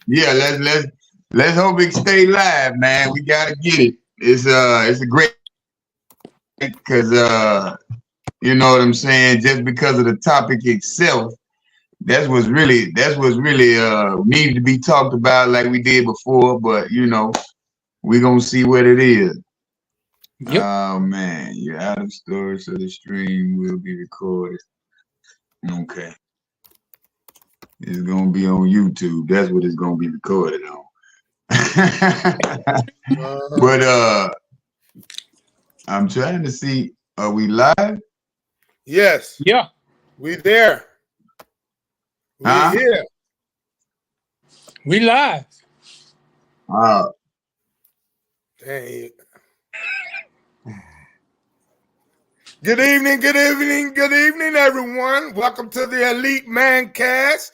Yeah, let's hope it stay live, man. We gotta get it. It's a great because you know what I'm saying. Just because of the topic itself, that's what's really needed to be talked about like we did before. But you know, we're gonna see what it is. Yep. Oh man, you're out of storage, so the stream will be recorded. Okay, it's gonna be on YouTube. That's what it's gonna be recorded on. But I'm trying to see. Are we live? Yes, Yeah. we there. We Huh? here. We live. Uh, Dang. Good evening, good evening, good evening, everyone. Welcome to the Elite Mancast.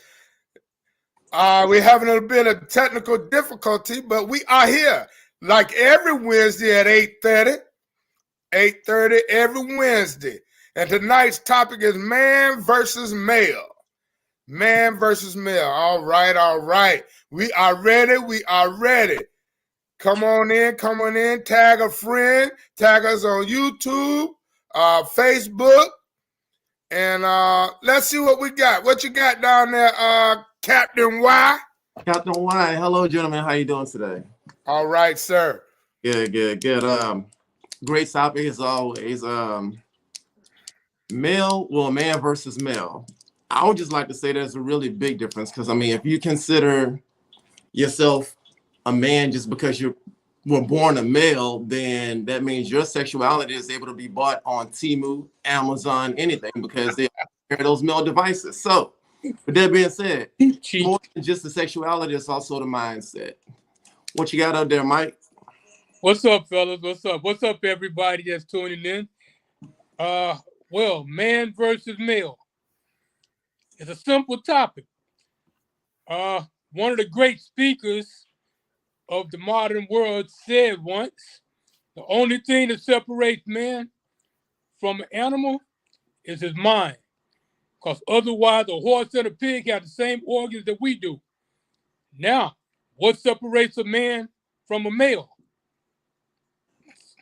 We're having a bit of technical difficulty, but we are here like every Wednesday at 8:30. 8:30 every Wednesday. And tonight's topic is man versus male. Man versus male. All right, all right. We are ready. We are ready. Come on in. Tag a friend. Tag us on YouTube, Facebook. And let's see what we got. What you got down there, Captain Y? Captain Y, hello, gentlemen. How you doing today? All right, sir. Good. Great topic as always. Man versus male. I would just like to say there's a really big difference because, I mean, if you consider yourself a man just because you were born a male, then that means your sexuality is able to be bought on Temu, Amazon, anything, because they carry those male devices. So, with that being said, more than just the sexuality, it's also the mindset. What you got out there, Mike? What's up, fellas? What's up? What's up, everybody that's tuning in? Well, man versus male. It's a simple topic. One of the great speakers of the modern world said once, the only thing that separates man from an animal is his mind. Because otherwise, a horse and a pig have the same organs that we do. Now, what separates a man from a male?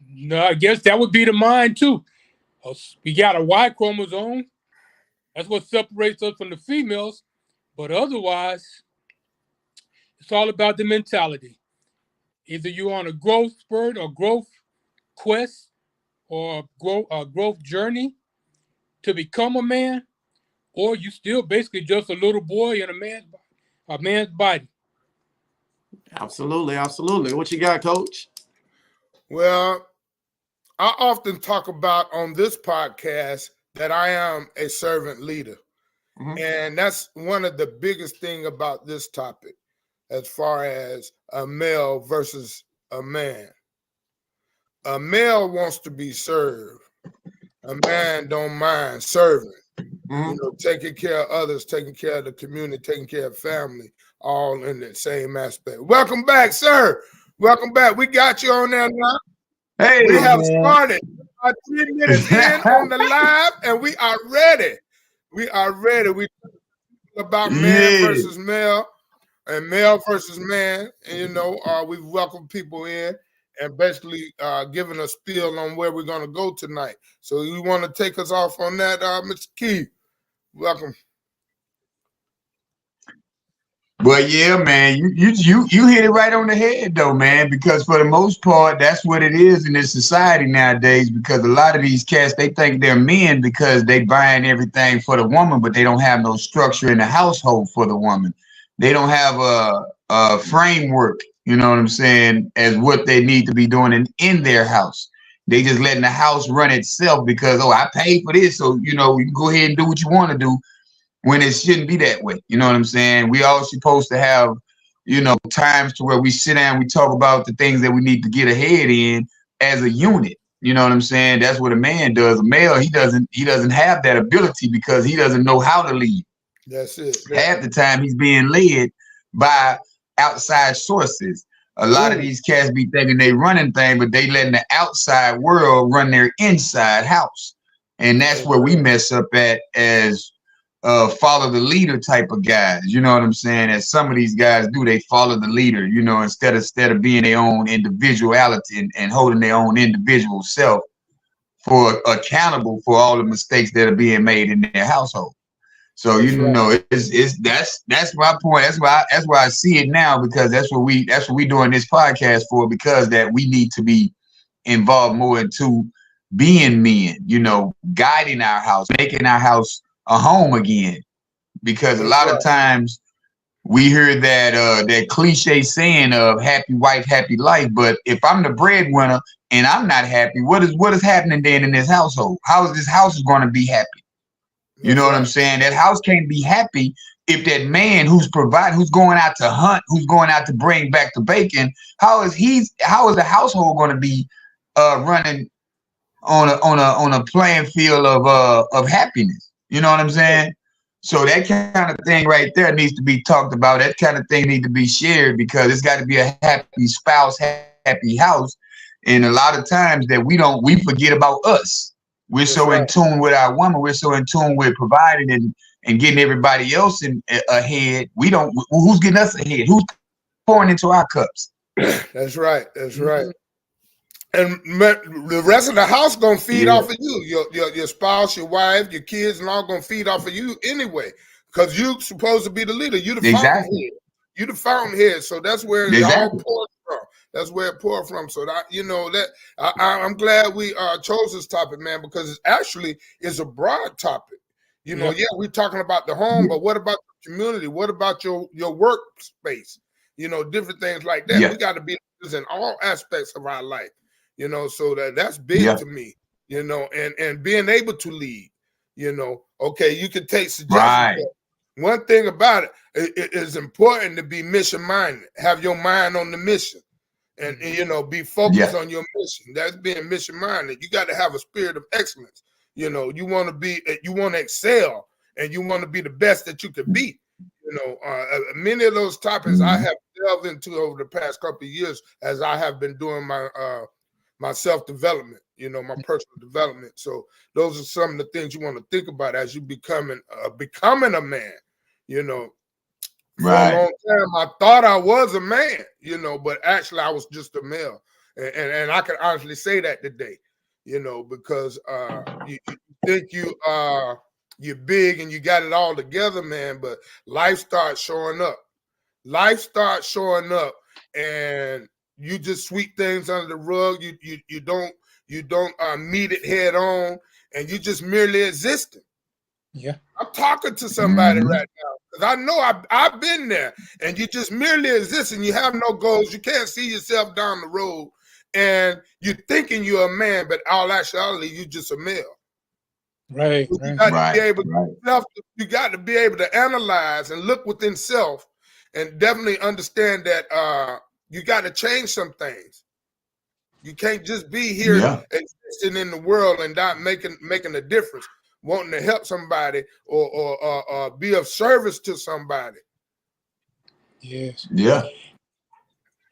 No, I guess that would be the mind too. We got a Y chromosome. That's what separates us from the females. But otherwise, it's all about the mentality. Either you're on a growth spurt or growth quest or a growth journey to become a man, or you still basically just a little boy in a man's body. Absolutely. What you got, Coach? Well, I often talk about on this podcast that I am a servant leader. Mm-hmm. And that's one of the biggest things about this topic as far as a male versus a man. A male wants to be served. A man don't mind serving. Mm-hmm. You know, taking care of others, taking care of the community, taking care of family, all in the same aspect. Welcome back, sir. Welcome back. We got you on there now. Hey, we have started 3 minutes in on the live, and we are ready. We are ready. We talk about man versus male and male versus man. And, you know, we welcome people in and basically giving a spiel on where we're going to go tonight. So you want to take us off on that, Mr. Keith? Welcome. Well, yeah, man, you hit it right on the head, though, man, because for the most part, that's what it is in this society nowadays, because a lot of these cats, they think they're men because they buying everything for the woman, but they don't have no structure in the household for the woman. They don't have a framework, you know what I'm saying, as what they need to be doing in their house. They just letting the house run itself because, oh, I paid for this, so, you know, you can go ahead and do what you want to do. When it shouldn't be that way. You know what I'm saying? We all supposed to have, you know, times to where we sit down, we talk about the things that we need to get ahead in as a unit. You know what I'm saying? That's what a man does. A male, he doesn't have that ability because he doesn't know how to lead. That's it. Half the time he's being led by outside sources. A lot of these cats be thinking they running things, but they letting the outside world run their inside house. And that's where we mess up at as follow the leader type of guys. You know what I'm saying? As some of these guys do, they follow the leader, you know, instead of being their own individuality and holding their own individual self for accountable for all the mistakes that are being made in their household. So you know, that's my point. That's why I see it now, because that's what we doing this podcast for, because that we need to be involved more into being men, you know, guiding our house, making our house a home again. Because a lot of times we hear that cliche saying of happy wife, happy life. But if I'm the breadwinner and I'm not happy, what is happening then in this household? How is this house going to be happy? You know what I'm saying? That house can't be happy if that man who's going out to hunt, who's going out to bring back the bacon, how is the household going to be running on a playing field of happiness? You know what I'm saying? So that kind of thing right there needs to be talked about. That kind of thing needs to be shared, because it's got to be a happy spouse, happy house. And a lot of times that we forget about us. We're so in tune with our woman. We're so in tune with providing and getting everybody else ahead. We don't. Who's getting us ahead? Who's pouring into our cups? That's right. That's right. And the rest of the house gonna feed off of you. Your spouse, your wife, your kids, and all gonna feed off of you anyway. Because you're supposed to be the leader. You the fountainhead. You the fountainhead. So that's where it all pours from. That's where it poured from. So that, you know, that I'm glad we chose this topic, man, because it actually is a broad topic. You know, we're talking about the home, but what about the community? What about your workspace? You know, different things like that. We got to be in all aspects of our life. You know, so that's big to me. You know, and being able to lead. You know, okay, you can take suggestions. One thing about it is important to be mission minded. Have your mind on the mission. And you know, be focused on your mission. That's being mission minded. You got to have a spirit of excellence. You know, you want to excel, and you want to be the best that you could be. You know, many of those topics I have delved into over the past couple of years as I have been doing my self-development, you know, my personal development. So those are some of the things you want to think about as you becoming a man. You know, for a long time, I thought I was a man, you know, but actually I was just a male. And I can honestly say that today, you know, because you think you're big and you got it all together, man, but life starts showing up. Life starts showing up, and you just sweep things under the rug. You don't meet it head on, and you just merely existing. Yeah, I'm talking to somebody right now, because I know I've been there, and you just merely exist, and you have no goals. You can't see yourself down the road, and you're thinking you're a man, but all actuality, you're just a male. Right. So you got to be able you got to be able to analyze and look within self, and definitely understand that you got to change some things. You can't just be here existing in the world and not making a difference, wanting to help somebody or be of service to somebody. Yes. Yeah.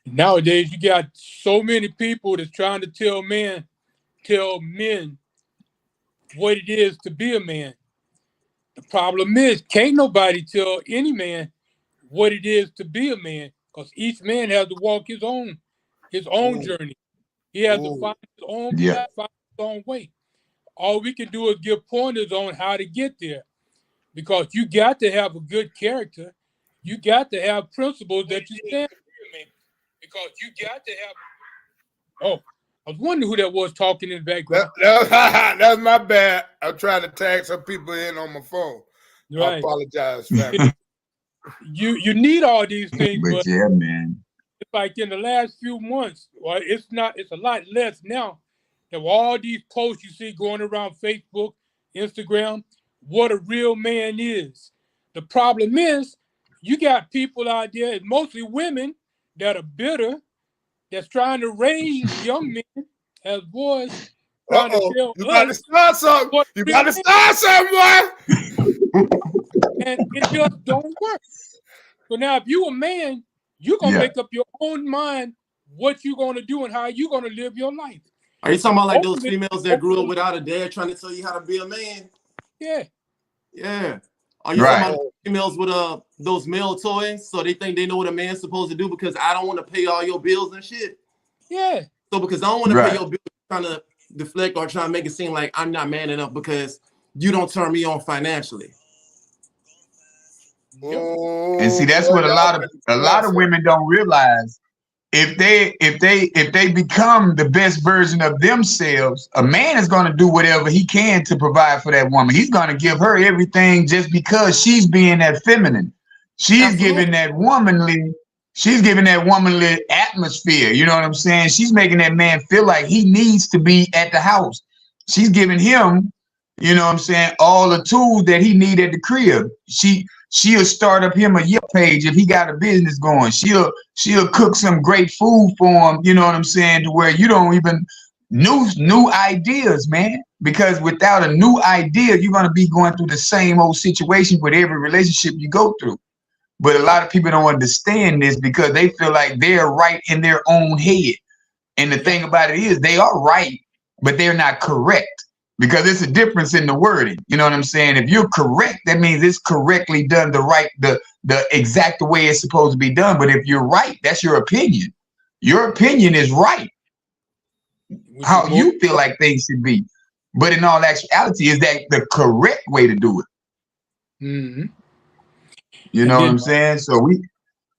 Nowadays, you got so many people that's trying to tell men what it is to be a man. The problem is, can't nobody tell any man what it is to be a man, because each man has to walk his own journey. He has to find his own path, find his own way. All we can do is give pointers on how to get there, because you got to have a good character. You got to have principles that you stand for. Because you got to have. Oh, I was wondering who that was talking in the background. That's my bad. I'm trying to tag some people in on my phone. Right. I apologize. You need all these things, but yeah, man. It's like in the last few months, well, it's a lot less now. There were all these posts you see going around Facebook, Instagram, what a real man is. The problem is, you got people out there, mostly women, that are bitter, that's trying to raise young men as boys. You got to start something. You got to start something, boy. And it just don't work. So now, if you a man, you're going to make up your own mind what you're going to do and how you're going to live your life. Are you talking about like those females that grew up without a dad trying to tell you how to be a man? Yeah. Yeah. Are you Right. talking about females with those male toys, so they think they know what a man's supposed to do because I don't want to pay all your bills and shit? Yeah. So because I don't want to Right. pay your bills, trying to deflect or trying to make it seem like I'm not man enough because you don't turn me on financially. And see, that's what a lot of women don't realize. If they become the best version of themselves, a man is going to do whatever he can to provide for that woman. He's going to give her everything just because she's being that feminine. She's giving that womanly atmosphere. You know what I'm saying? She's making that man feel like he needs to be at the house. She's giving him, you know what I'm saying, all the tools that he need at the crib. She'll start up him a Yelp page if he got a business going. She'll cook some great food for him, you know what I'm saying, to where you don't even new ideas, man. Because without a new idea, you're gonna be going through the same old situation with every relationship you go through. But a lot of people don't understand this because they feel like they're right in their own head. And the thing about it is they are right, but they're not correct. Because it's a difference in the wording. You know what I'm saying? If you're correct, that means it's correctly done the exact way it's supposed to be done. But if you're right, that's your opinion. Your opinion is right. How you feel like things should be. But in all actuality, is that the correct way to do it? Mm-hmm. You know what I'm saying? So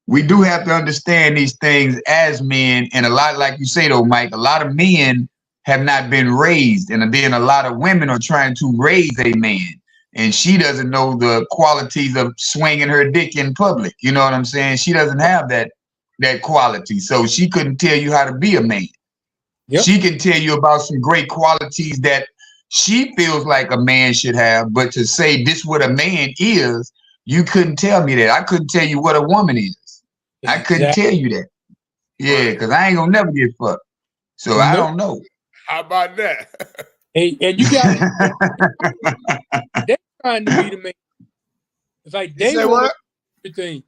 we do have to understand these things as men. And a lot, like you say though, Mike, a lot of men have not been raised, and then a lot of women are trying to raise a man, and she doesn't know the qualities of swinging her dick in public. You know what I'm saying? She doesn't have that quality, so she couldn't tell you how to be a man. Yep. She can tell you about some great qualities that she feels like a man should have, but to say this what a man is, you couldn't tell me that. I couldn't tell you what a woman is. I couldn't tell you that. Yeah, because I ain't gonna never get fucked, so I don't know. How about that? And you got they're trying to be the man. It's like they want everything.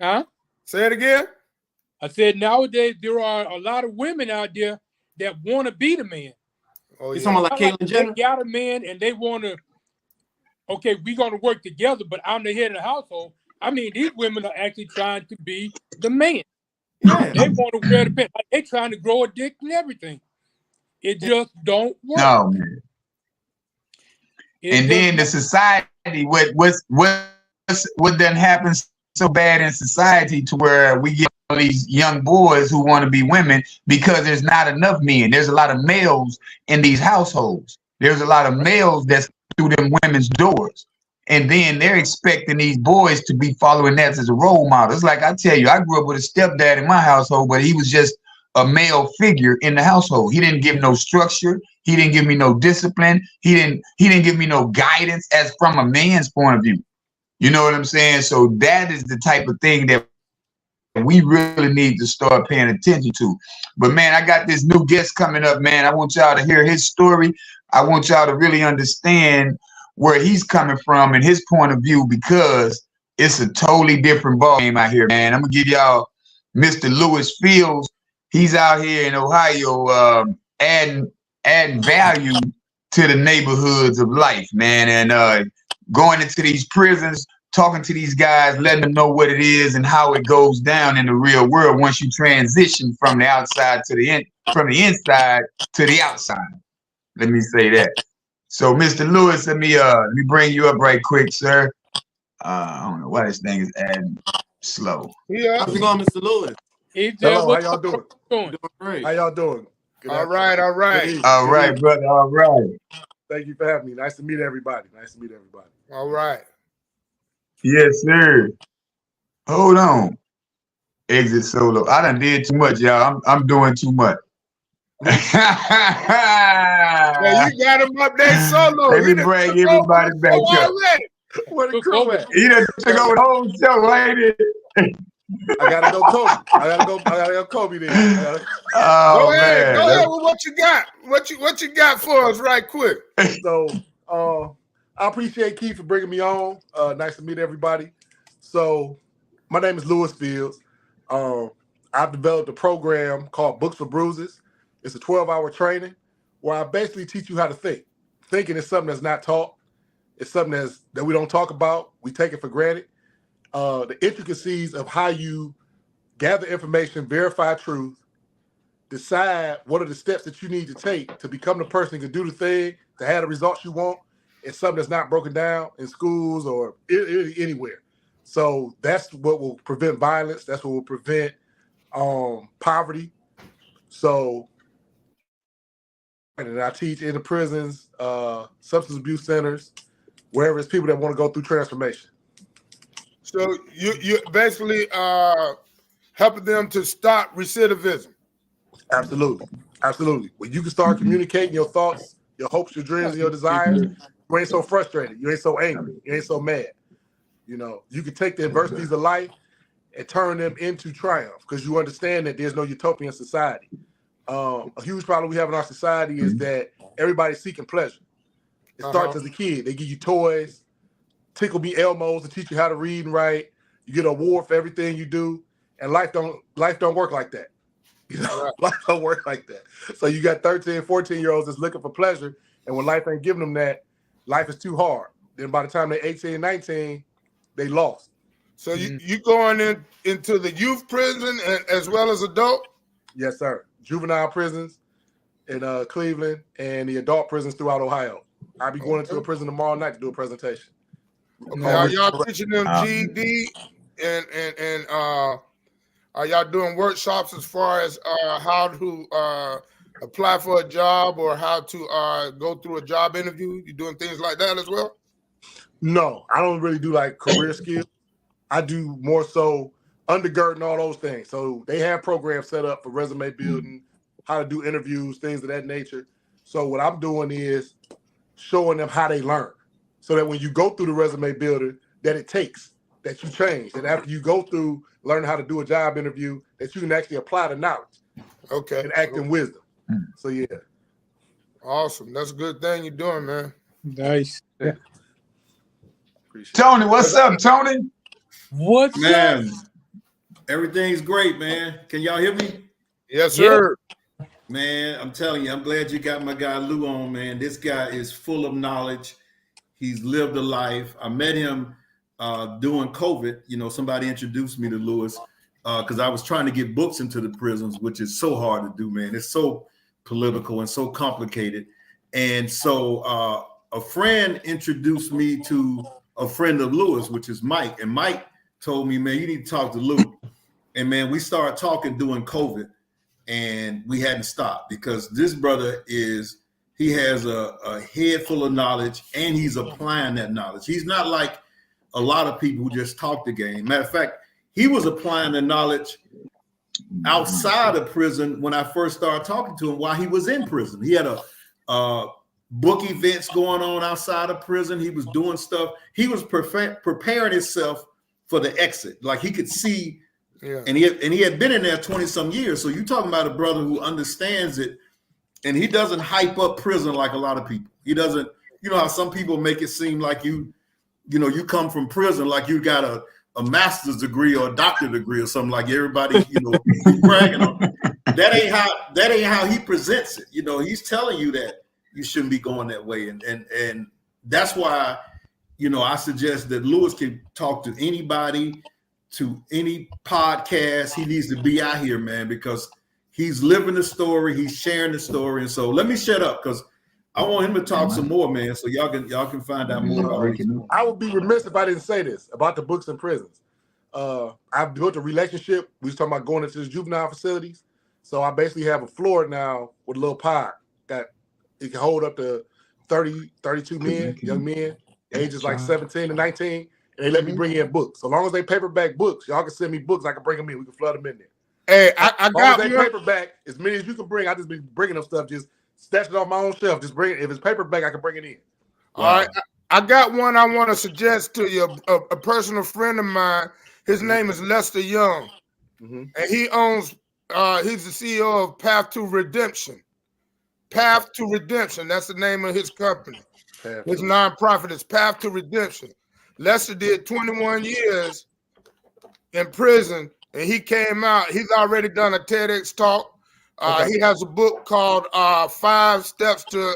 Huh? Say it again. I said nowadays there are a lot of women out there that want to be the man. Oh, yeah. Someone like Caitlyn Jenner. They got a man and they want to. Okay, we're gonna work together, but I'm the head of the household. I mean, these women are actually trying to be the man. Yeah, they want to wear the pants. Like they're trying to grow a dick and everything. It just don't work. No, man. And then the society, what then happens so bad in society to where we get all these young boys who want to be women because there's not enough men. There's a lot of males in these households. There's a lot of males that's through them women's doors. And then they're expecting these boys to be following that as a role model. It's like I tell you, I grew up with a stepdad in my household, but he was just a male figure in the household. He didn't give no structure. He didn't give me no discipline. He didn't give me no guidance as from a man's point of view. You know what I'm saying? So that is the type of thing that we really need to start paying attention to. But man, I got this new guest coming up, man. I want y'all to hear his story. I want y'all to really understand where he's coming from and his point of view, because it's a totally different ball game out here, man. I'm gonna give y'all Mr. Lewis Fields. He's out here in Ohio adding value to the neighborhoods of life, man, and going into these prisons, talking to these guys, letting them know what it is and how it goes down in the real world once you transition from the outside to from the inside to the outside. Let me say that. So, Mr. Lewis, let me bring you up right quick, sir. I don't know why this thing is adding slow. Yeah. How's it going, Mr. Lewis? Hello, how y'all doing? Doing great. How y'all doing? All right, all right. All right, brother, all right. Thank you for having me. Nice to meet everybody. All right. Yes, sir. Hold on. Exit solo. I done did too much, y'all. I'm doing too much. Yeah, you got him up there solo. Let me bring everybody back up. Where the crew at? He done took over the whole show, ain't it? I gotta go Kobe. I gotta go Kobe then. Oh, go ahead, man. go ahead with what you got. What you got for us right quick? So I appreciate Keith for bringing me on. Nice to meet everybody. So my name is Lewis Fields. I've developed a program called Books for Bruises. It's a 12-hour training where I basically teach you how to think. Thinking is something that's not taught. It's something that we don't talk about. We take it for granted. The intricacies of how you gather information, verify truth, decide what are the steps that you need to take to become the person who can do the thing, to have the results you want. It's something that's not broken down in schools or anywhere. So that's what will prevent violence. That's what will prevent poverty. So, and I teach in the prisons, substance abuse centers, wherever it's people that want to go through transformation. So you basically helping them to stop recidivism. Absolutely. Absolutely. When you can start communicating your thoughts, your hopes, your dreams, and your desires, you ain't so frustrated. You ain't so angry. You ain't so mad. You know, you can take the adversities of life and turn them into triumph because you understand that there's no utopian society. A huge problem we have in our society is that everybody's seeking pleasure. It starts as a kid. They give you toys, Tickle Me Elmos to teach you how to read and write. You get an award for everything you do, and life don't work like that. You know, life don't work like that. So you got 13, 14-year-olds that's looking for pleasure, and when life ain't giving them that, life is too hard. Then by the time they're 18, 19, they lost. So you going into the youth prison as well as adult? Yes, sir. Juvenile prisons in Cleveland and the adult prisons throughout Ohio. I'll be going into a prison tomorrow night to do a presentation. Okay, are y'all teaching them GED and are y'all doing workshops as far as how to apply for a job or how to go through a job interview? You doing things like that as well? No, I don't really do like career skills. I do more so undergirding all those things. So they have programs set up for resume building, how to do interviews, things of that nature. So what I'm doing is showing them how they learn so that when you go through the resume builder that it takes, that you change. And after you go through learning how to do a job interview, that you can actually apply the knowledge. Okay. And act in wisdom. So yeah. Awesome. That's a good thing you're doing, man. Nice. Yeah. Tony, what's up, Tony? What's Man, up? everything's great, man. Can y'all hear me? Yes, sir. Man, I'm telling you, I'm glad you got my guy Lou on, man. This guy is full of knowledge. He's lived a life. I met him during COVID. You know, somebody introduced me to Lewis because I was trying to get books into the prisons, which is so hard to do, man. It's so political and so complicated. And so a friend introduced me to a friend of Lewis, which is Mike. And Mike told me, man, you need to talk to Lou. And man, we started talking during COVID and we hadn't stopped because this brother he has a head full of knowledge and he's applying that knowledge. He's not like a lot of people who just talk the game. Matter of fact, he was applying the knowledge outside of prison when I first started talking to him while he was in prison. He had a book events going on outside of prison. He was doing stuff. He was preparing himself for the exit. Like he could see, and he had been in there 20 some years. So you're talking about a brother who understands it, and he doesn't hype up prison like a lot of people. He doesn't, you know how some people make it seem like you come from prison like you got a master's degree or a doctorate degree or something, like everybody, bragging on. That ain't how he presents it. You know, he's telling you that you shouldn't be going that way. And that's why, I suggest that Lewis can talk to anybody, to any podcast. He needs to be out here, man, because he's living the story. He's sharing the story. And so let me shut up because I want him to talk some more, man, so y'all can find out more about it. I would be remiss if I didn't say this about the books in prisons. I've built a relationship. We was talking about going into the juvenile facilities. So I basically have a floor now with a little pod that it can hold up to 30, 32 men, young men, ages like 17 to 19, and they let me bring in books. So long as they paperback books, y'all can send me books, I can bring them in. We can flood them in there. Hey, I got one. Paperback, as many as you can bring. I just be bringing them stuff, just stash it off my own shelf. Just bring it. If it's paperback, I can bring it in. All right. I got one I want to suggest to you, a personal friend of mine. His name is Lester Young, and he owns, he's the CEO of Path to Redemption. Path to Redemption, that's the name of his company. His nonprofit is Path to Redemption. Lester did 21 years in prison, and he came out. He's already done a TEDx talk. He has a book called 5 Steps to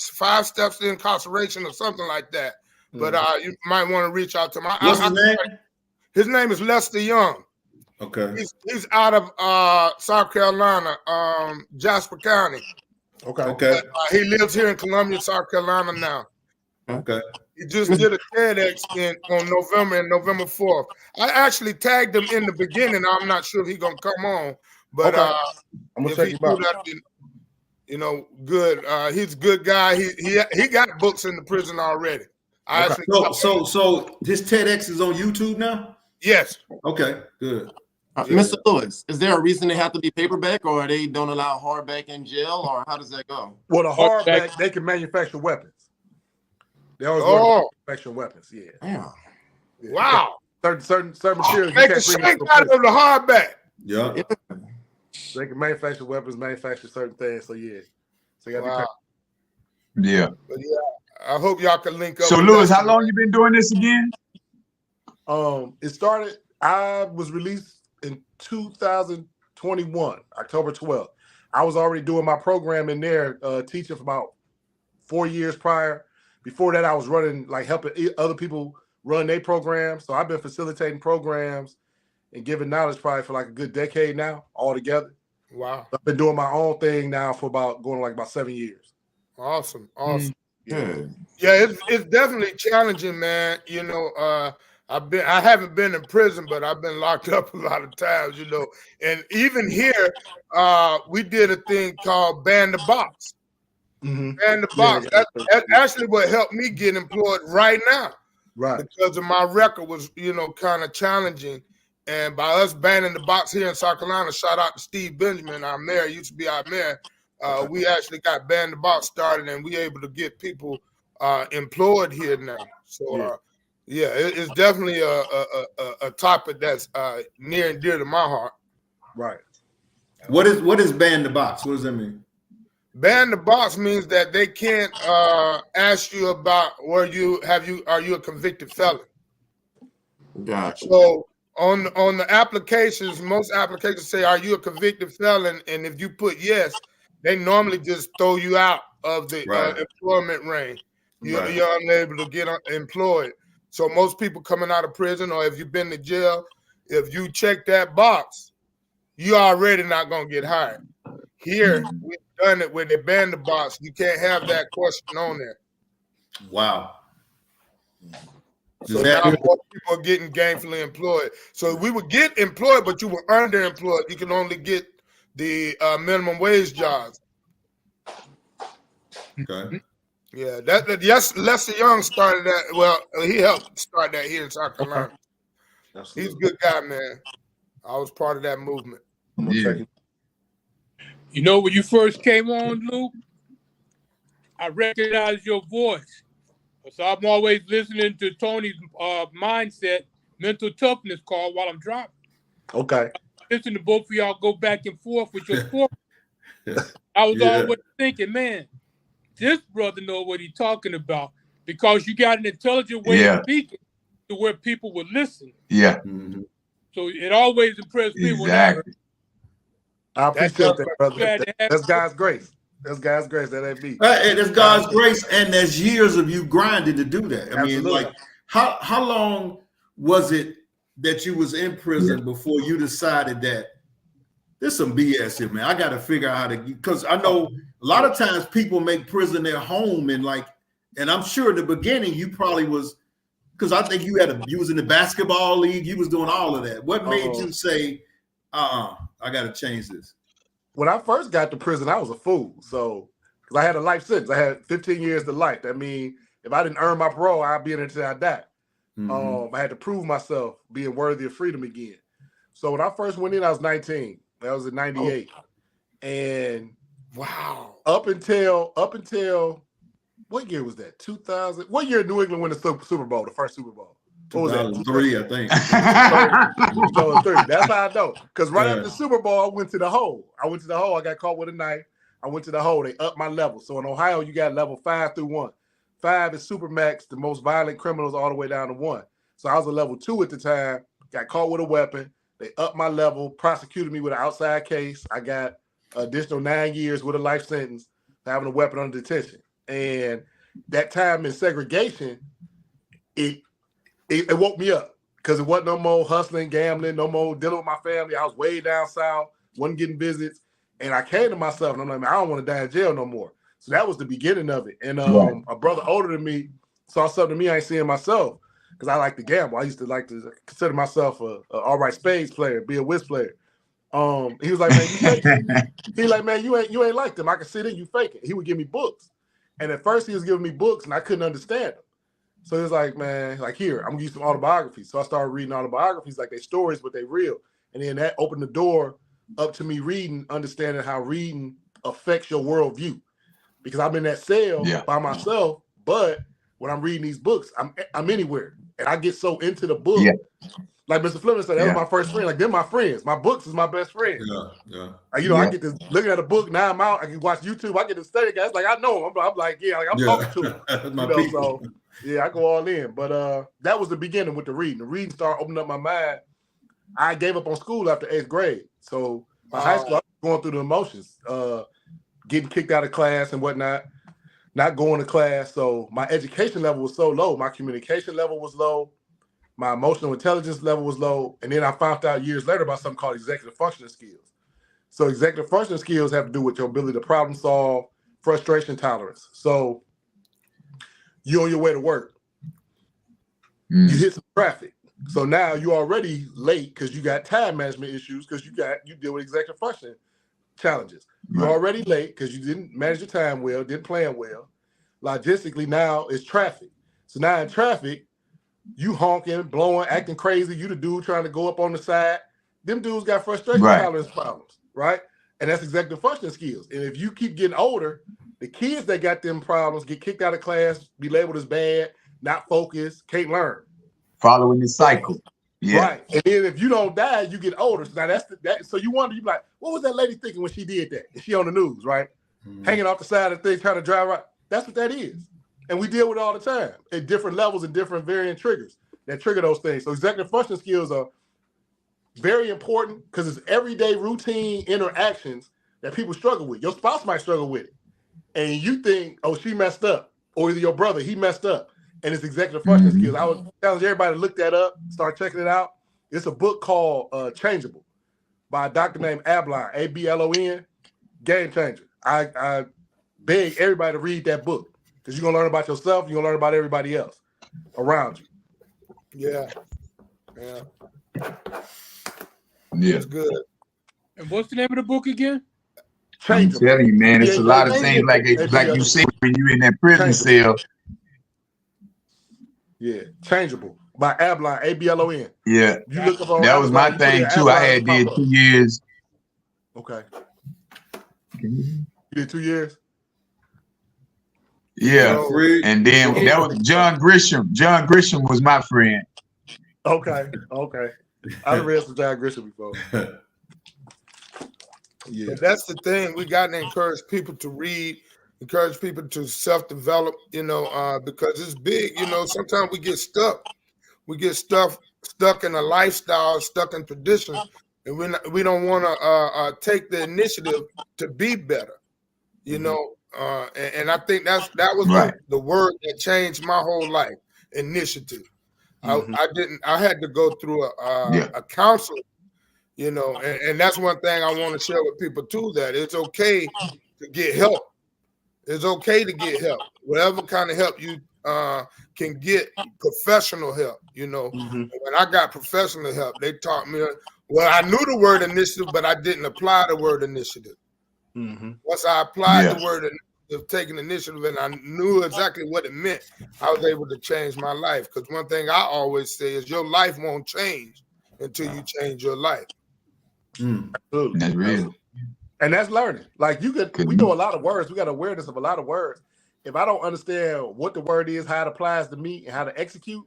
steps to incarceration or something like that. But you might want to reach out to him. What's his name? His name is Lester Young. Okay. He's out of South Carolina, Jasper County. Okay. But, he lives here in Columbia, South Carolina now. Okay. He just did a TEDx on November 4th. I actually tagged him in the beginning. I'm not sure if he's gonna come on, but I'm gonna check him out. You know, good. He's a good guy. He got books in the prison already. So his TEDx is on YouTube now? Yes. Okay, good. Mr. Lewis, is there a reason they have to be paperback, or they don't allow hardback in jail, or how does that go? Well, the hardback, they can manufacture weapons. They always manufacture weapons. Yeah. Damn. Wow. Certain materials. Make a shank out of the hardback. Yeah. They can manufacture weapons, manufacture certain things. So yeah. So you gotta Yeah. But yeah, I hope y'all can link up. So Lewis, how long you been doing this again? It started. I was released in 2021, October 12th. I was already doing my program in there, teaching for about 4 years prior. Before that, I was running, like helping other people run their programs. So I've been facilitating programs and giving knowledge probably for like a good decade now, altogether. Wow. I've been doing my own thing now for about 7 years. Awesome. Yeah. Yeah, it's definitely challenging, man. You know, I haven't been in prison, but I've been locked up a lot of times, you know. And even here, we did a thing called Ban the Box. Mm-hmm. Ban the Box. That's actually what helped me get employed right now. Right. Because of my record was, you know, kind of challenging. And by us banning the box here in South Carolina, shout out to Steve Benjamin, our mayor, used to be our mayor. We actually got Ban the Box started, and we able to get people employed here now. So, it's definitely a topic that's near and dear to my heart. Right. What is Ban the Box? What does that mean? Ban the Box means that they can't ask you about are you a convicted felon? Gotcha. So on the applications, most applications say, are you a convicted felon? And if you put yes, they normally just throw you out of the employment range. You're unable to get employed. So most people coming out of prison, or if you've been to jail, if you check that box, you already not going to get hired. Here, we've done it when they banned the box. You can't have that question on there. Wow. So now more people are getting gainfully employed. So we would get employed, but you were underemployed. You can only get the minimum wage jobs. Okay. Yeah, yes, Lester Young started that. Well, he helped start that here in South Carolina. He's a good guy, man. I was part of that movement. Yeah. You know, when you first came on, Luke, I recognized your voice. So I'm always listening to Tony's mindset, mental toughness call while I'm driving. Okay. Listen to both of y'all go back and forth with your sport. I was always thinking, man, this brother know what he's talking about, because you got an intelligent way of speaking to where people would listen. Yeah. Mm-hmm. So it always impressed me when I heard. I appreciate that, brother. That's God's grace. That's God's grace. That ain't me. There's God's grace, and there's years of you grinding to do that. I mean, like, how long was it that you was in prison before you decided that there's some BS here, man? I got to figure out how to, because I know a lot of times people make prison their home, and I'm sure in the beginning you probably was, because I think you was in the basketball league, you was doing all of that. What made you say, I got to change this? When I first got to prison, I was a fool. So, because I had a life sentence, I had 15 years to life. That means if I didn't earn my parole, I'd be in it until I died. I had to prove myself being worthy of freedom again. So when I first went in, I was 19. That was in '98, and wow, up until what year was that? 2000. What year did New England win the Super Bowl? The first Super Bowl. What was that? 2003, I think. 2003. That's how I know. Because right after the Super Bowl, I went to the hole. I got caught with a knife. I went to the hole. They upped my level. So in Ohio, you got level 5 through 1. 5 is super max, the most violent criminals, all the way down to 1. So I was a level 2 at the time. Got caught with a weapon. They upped my level, prosecuted me with an outside case. I got additional 9 years with a life sentence for having a weapon under detention. And that time in segregation, it woke me up because it wasn't no more hustling, gambling, no more dealing with my family. I was way down south, wasn't getting visits. And I came to myself and I'm like, man, I don't want to die in jail no more. So that was the beginning of it. And a brother older than me saw something to me I ain't seeing myself because I like to gamble. I used to like to consider myself a all right spades player, be a whist player. He was like, man, you faking. He like, man, you ain't like them. I can see that you faking. He would give me books. And at first he was giving me books and I couldn't understand them. So he was like, man, like here, I'm gonna use some autobiographies. So I started reading autobiographies, like they stories, but they real. And then that opened the door up to me reading, understanding how reading affects your worldview. Because I'm in that cell by myself, but when I'm reading these books, I'm anywhere. And I get so into the book. Yeah. Like Mr. Fleming said, that was my first friend. Like, they're my friends. My books is my best friend. Like, I get to looking at a book, now I'm out. I can watch YouTube. I get to study guys. Like, I know him. I'm like, I'm talking to him. So I go all in. But that was the beginning with the reading. The reading started opening up my mind. I gave up on school after 8th grade. So my high school, I was going through the emotions, getting kicked out of class and whatnot, not going to class. So my education level was so low. My communication level was low. My emotional intelligence level was low. And then I found out years later about something called executive functioning skills. So executive functioning skills have to do with your ability to problem solve, frustration tolerance. So you're on your way to work. You hit some traffic. So now you're already late because you got time management issues because you deal with executive functioning challenges. You're already late because you didn't manage your time well, didn't plan well. Logistically, now it's traffic. So now in traffic, you honking, blowing, acting crazy. You the dude trying to go up on the side. Them dudes got frustration tolerance problems, right? And that's executive functioning skills. And if you keep getting older, the kids that got them problems get kicked out of class, be labeled as bad, not focused, can't learn. Following the cycle. Yeah. Right. And then if you don't die, you get older. So now that. So you wonder, you be like, what was that lady thinking when she did that? Is she on the news, right? Hanging off the side of the thing, trying to drive right. That's what that is. And we deal with it all the time at different levels and different varying triggers that trigger those things. So executive functioning skills are very important because it's everyday routine interactions that people struggle with. Your spouse might struggle with it. And you think, oh, she messed up. Or either your brother, he messed up. And it's executive functioning skills. I would challenge everybody to look that up, start checking it out. It's a book called Changeable by a doctor named Ablon, A-B-L-O-N, Game Changer. I beg everybody to read that book because you're going to learn about yourself, you're going to learn about everybody else around you. Yeah. It's good. And what's the name of the book again? I'm telling you, man, it's a lot of things like you said when you're in that prison cell. Yeah, Changeable by Ablon, A-B-L-O-N. Yeah, you look up on that was my thing too. I had did 2 years. Okay. You did 2 years? Yeah, and then that was John Grisham. John Grisham was my friend. Okay. I've read some John Grisham before. Yeah, but that's the thing. We got to encourage people to read, encourage people to self-develop, because it's big. Sometimes we get stuck. We get stuck in a lifestyle, stuck in tradition, and we don't want to take the initiative to be better. And I think that was the word that changed my whole life. Initiative. I had to go through a counselor. And that's one thing I want to share with people too, that it's okay to get help. It's okay to get help. Whatever kind of help you can get, professional help, When I got professional help, they taught me, I knew the word initiative, but I didn't apply the word initiative. Once I applied the word initiative, taking initiative, and I knew exactly what it meant, I was able to change my life. Because one thing I always say is your life won't change until you change your life. That's real. And that's learning. Like we know a lot of words. We got awareness of a lot of words. If I don't understand what the word is, how it applies to me, and how to execute,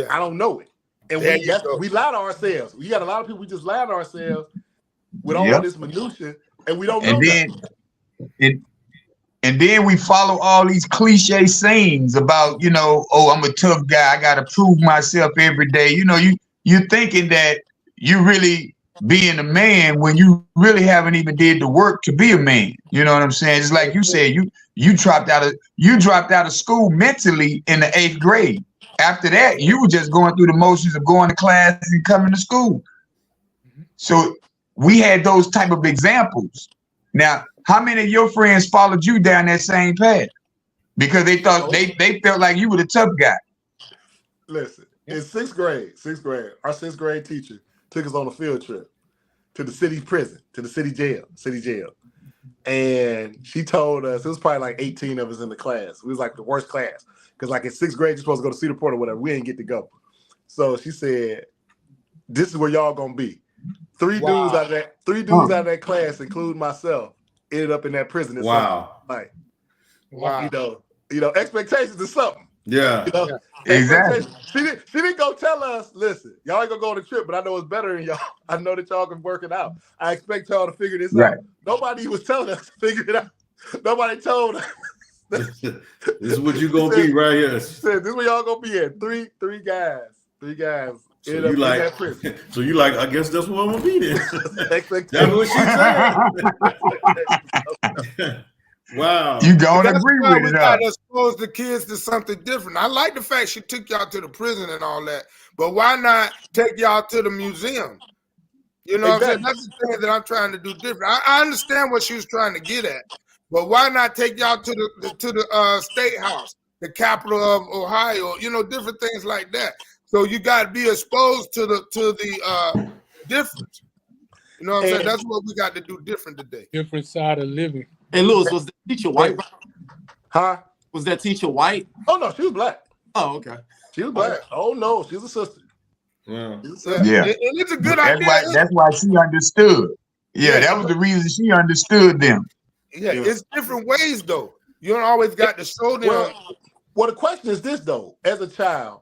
I don't know it. And we lie to ourselves. We got a lot of people, we just lie to ourselves with all this minutia, and we don't know that. And then we follow all these cliche sayings about, I'm a tough guy. I got to prove myself every day. You're thinking that you really being a man when you really haven't even did the work to be a man. You know what I'm saying? It's like you said, you dropped out of school mentally in the 8th grade. After that, you were just going through the motions of going to class and coming to school. So we had those type of examples. Now, how many of your friends followed you down that same path? Because they thought they felt like you were the tough guy. Listen, in 6th grade, our 6th grade teacher took us on a field trip to the city prison, to the city jail. And she told us, it was probably like 18 of us in the class. We was like the worst class. Because like in 6th grade, you're supposed to go to Cedar Point or whatever. We didn't get to go. So she said, this is where y'all gonna be. Three dudes out of that class, including myself, ended up in that prison. Wow. Like, you know, expectations is something. Yeah. You know? Exactly. She didn't go tell us, listen, y'all ain't gonna go on the trip, but I know it's better than y'all. I know that y'all can work it out. I expect y'all to figure this out. Nobody was telling us to figure it out. Nobody told us. This is what you gonna be right here. Said, this is where y'all gonna be at. Three guys. So you like, I guess that's what I'm gonna be then. That's what she said. Wow. You don't agree with it. We gotta expose the kids to something different. I like the fact she took y'all to the prison and all that, but why not take y'all to the museum? You know what I'm saying? That's the thing that I'm trying to do different. I understand what she was trying to get at, but why not take y'all to the state house, the capital of Ohio? You know, different things like that. So you got to be exposed to the difference. You know what I'm saying? That's what we got to do different today. Different side of living. Hey, Lewis, was the teacher white? Huh? Was that teacher white? Oh no, she was black. Oh, okay. She was black. Oh no, she's a sister. Yeah. And it's a good idea. That's why she understood. Yeah, that was the reason she understood them. Yeah, it's different ways though. You don't always got to show them. Well, the question is this though: as a child,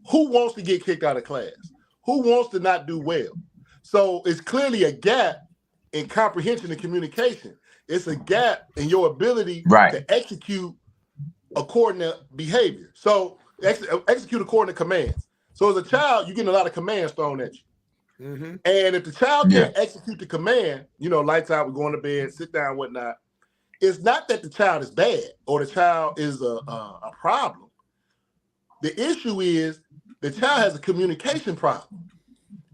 who wants to get kicked out of class? Who wants to not do well? So it's clearly a gap in comprehension and communication. It's a gap in your ability to execute according to behavior. So execute according to commands. So as a child, you're getting a lot of commands thrown at you. Mm-hmm. And if the child can't execute the command, you know, lights out, we're going to bed, sit down, whatnot. It's not that the child is bad or the child is a problem. The issue is the child has a communication problem.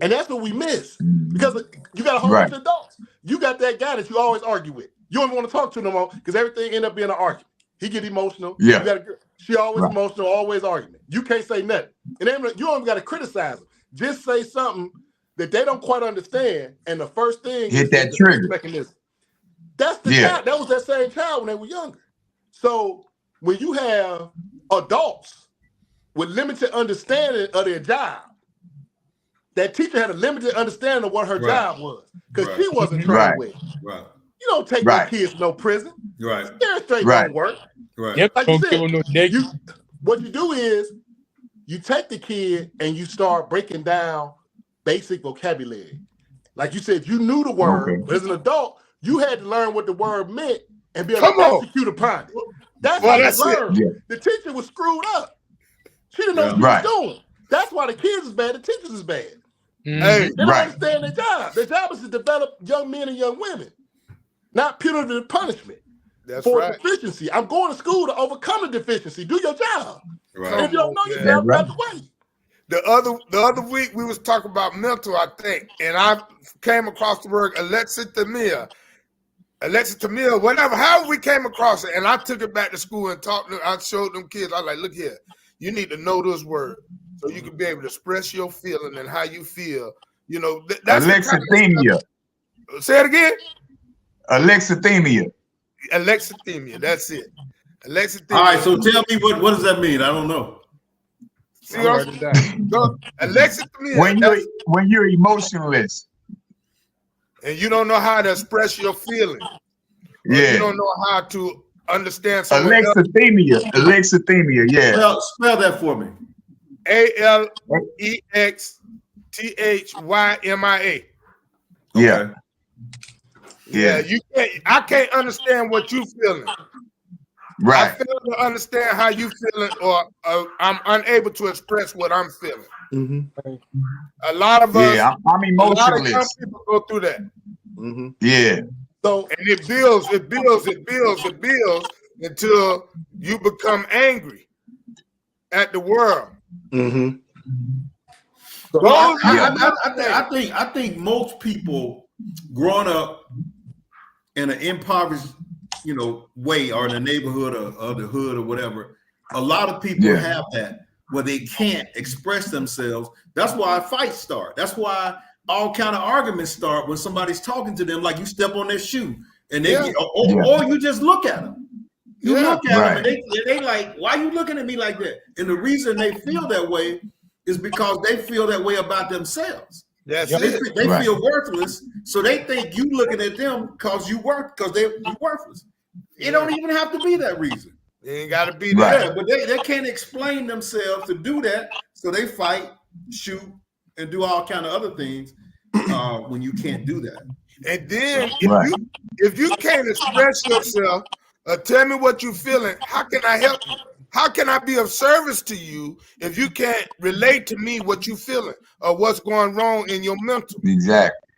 And that's what we miss. Because you got a whole bunch of adults. You got that guy that you always argue with. You don't even want to talk to no more because everything end up being an argument. He get emotional. Yeah. You got a girl. She always emotional, always argument. You can't say nothing. And then you don't even got to criticize them. Just say something that they don't quite understand. And the first thing hit that trigger mechanism. That's the child. That was that same child when they were younger. So when you have adults with limited understanding of their job, that teacher had a limited understanding of what her job was because she wasn't trained with. Right. You don't take your kids to no prison. Right. Scare straight don't work. Right. Yep. Like you said, what you do is you take the kid and you start breaking down basic vocabulary. Like you said, you knew the word, but as an adult, you had to learn what the word meant and be able to execute upon it. That's how you learned. Yeah. The teacher was screwed up. She didn't know what she was doing. That's why the kids is bad, the teachers is bad. Mm-hmm. They don't understand their job. Their job is to develop young men and young women, not punitive punishment. That's for deficiency. I'm going to school to overcome a deficiency. Do your job. Right. And if you don't know your job, that's the way. The other week we was talking about mental, I think, and I came across the word alexithymia, whatever. How we came across it, and I took it back to school and talked. I showed them kids. I was like, look here, you need to know this word so you can be able to express your feeling and how you feel. You know, that's alexithymia. Say it again. Alexithymia. Alexithymia. That's it. Alexithymia. All right. So tell me what does that mean? I don't know. See what I'm saying? Alexithymia. When you're emotionless and you don't know how to express your feelings. You don't know how to understand someone else. Alexithymia. Yeah. Well, spell that for me. ALEXTHYMIA. Yeah. Yeah, I can't understand what you feeling. Right. I fail to understand how you feeling, or I'm unable to express what I'm feeling. Mm-hmm. A lot of us, I'm emotionless. A lot of young people go through that. Mm-hmm. Yeah. So and it builds, until you become angry at the world. Mm-hmm. Those I think most people growing up in an impoverished, way, or in a neighborhood or the hood or whatever, a lot of people have that where they can't express themselves. That's why fights start. That's why all kind of arguments start when somebody's talking to them, like you step on their shoe and they or you just look at them. You look at them and they like, why are you looking at me like that? And the reason they feel that way is because they feel that way about themselves. They feel worthless, so they think you looking at them because you they're worthless. It don't even have to be that reason. It ain't got to be that. Yeah, but they can't explain themselves to do that, so they fight, shoot, and do all kind of other things when you can't do that. And then if you can't express yourself, tell me what you're feeling, how can I help you? How can I be of service to you if you can't relate to me what you're feeling or what's going wrong in your mental? Exactly.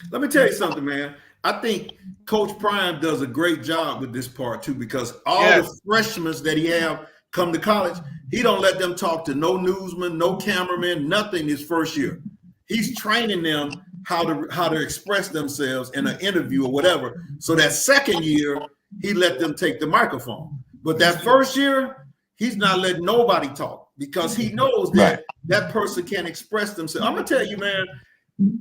Let me tell you something, man. I think Coach Prime does a great job with this part too, because all the freshmen that he have come to college, he don't let them talk to no newsman, no cameraman, nothing his first year. He's training them how to express themselves in an interview or whatever. So that second year, he let them take the microphone. But that first year, he's not letting nobody talk because he knows that that person can't express themselves. I'm gonna tell you, man,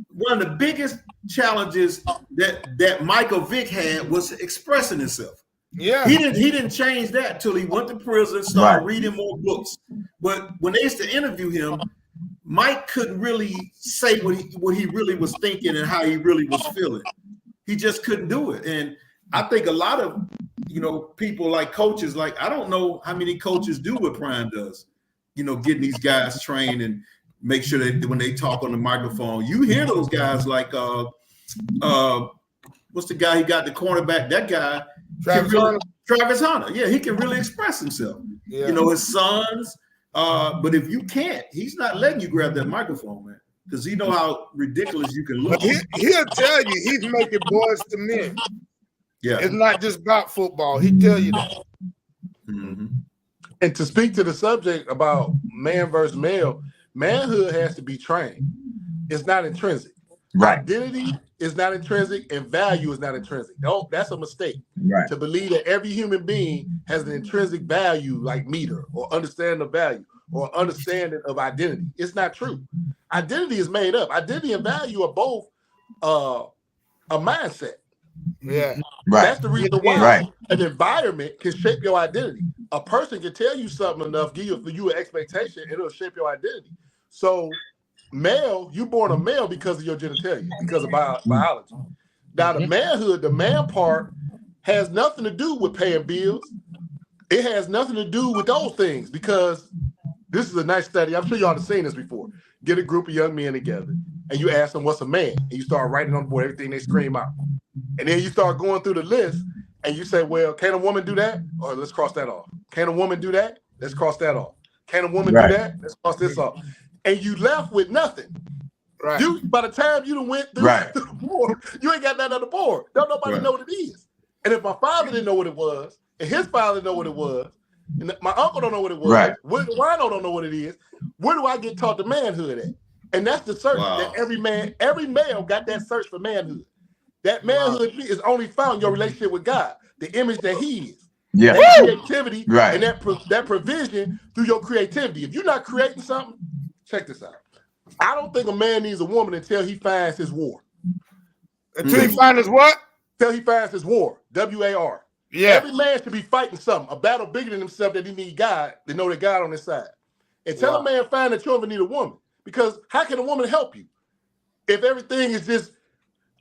one of the biggest challenges that Michael Vick had was expressing himself. Yeah, he didn't change that till he went to prison, started reading more books. But when they used to interview him, Mike couldn't really say what he really was thinking and how he really was feeling. He just couldn't do it. And I think a lot of people like coaches, like I don't know how many coaches do what Prime does, getting these guys trained and make sure that when they talk on the microphone, you hear those guys like what's the guy he got the cornerback? That guy, Travis Hunter. Yeah, he can really express himself. Yeah. His sons. But if you can't, he's not letting you grab that microphone, man, because he know how ridiculous you can look. He'll tell you he's making boys to men. Yeah, it's not just about football. He tell you that. Mm-hmm. And to speak to the subject about man versus male, manhood has to be trained. It's not intrinsic. Right. Identity is not intrinsic, and value is not intrinsic. No, that's a mistake. Right. To believe that every human being has an intrinsic value like meter or understanding of value or understanding of identity. It's not true. Identity is made up. Identity and value are both a mindset. Yeah. Right. That's the reason why an environment can shape your identity. A person can tell you something enough, give you an expectation, and it'll shape your identity. So male, you born a male because of your genitalia, because of biology. Now the manhood, the man part, has nothing to do with paying bills. It has nothing to do with those things, because this is a nice study. I'm sure y'all have seen this before. Get a group of young men together and you ask them what's a man, and you start writing on the board everything they scream out. And then you start going through the list and you say, well, can a woman do that? Or let's cross that off. Can a woman do that? Let's cross that off. Can a woman do that? Let's cross this off. And you left with nothing. Right. You, by the time you done went through the board, you ain't got nothing on the board. Don't nobody know what it is. And if my father didn't know what it was, and his father didn't know what it was, and my uncle don't know what it was, William Rhino don't know what it is, where do I get taught the manhood at? And that's the search that every male got, that search for manhood. That manhood is only found in your relationship with God, the image that he is. Yeah. That creativity and that provision through your creativity. If you're not creating something, check this out. I don't think a man needs a woman until he finds his war. Until he finds his what? Until he finds his war. W-A-R. Yeah. Every man should be fighting something, a battle bigger than himself, that he need God, to know that God on his side. And tell a man find that you don't even need a woman. Because how can a woman help you if everything is just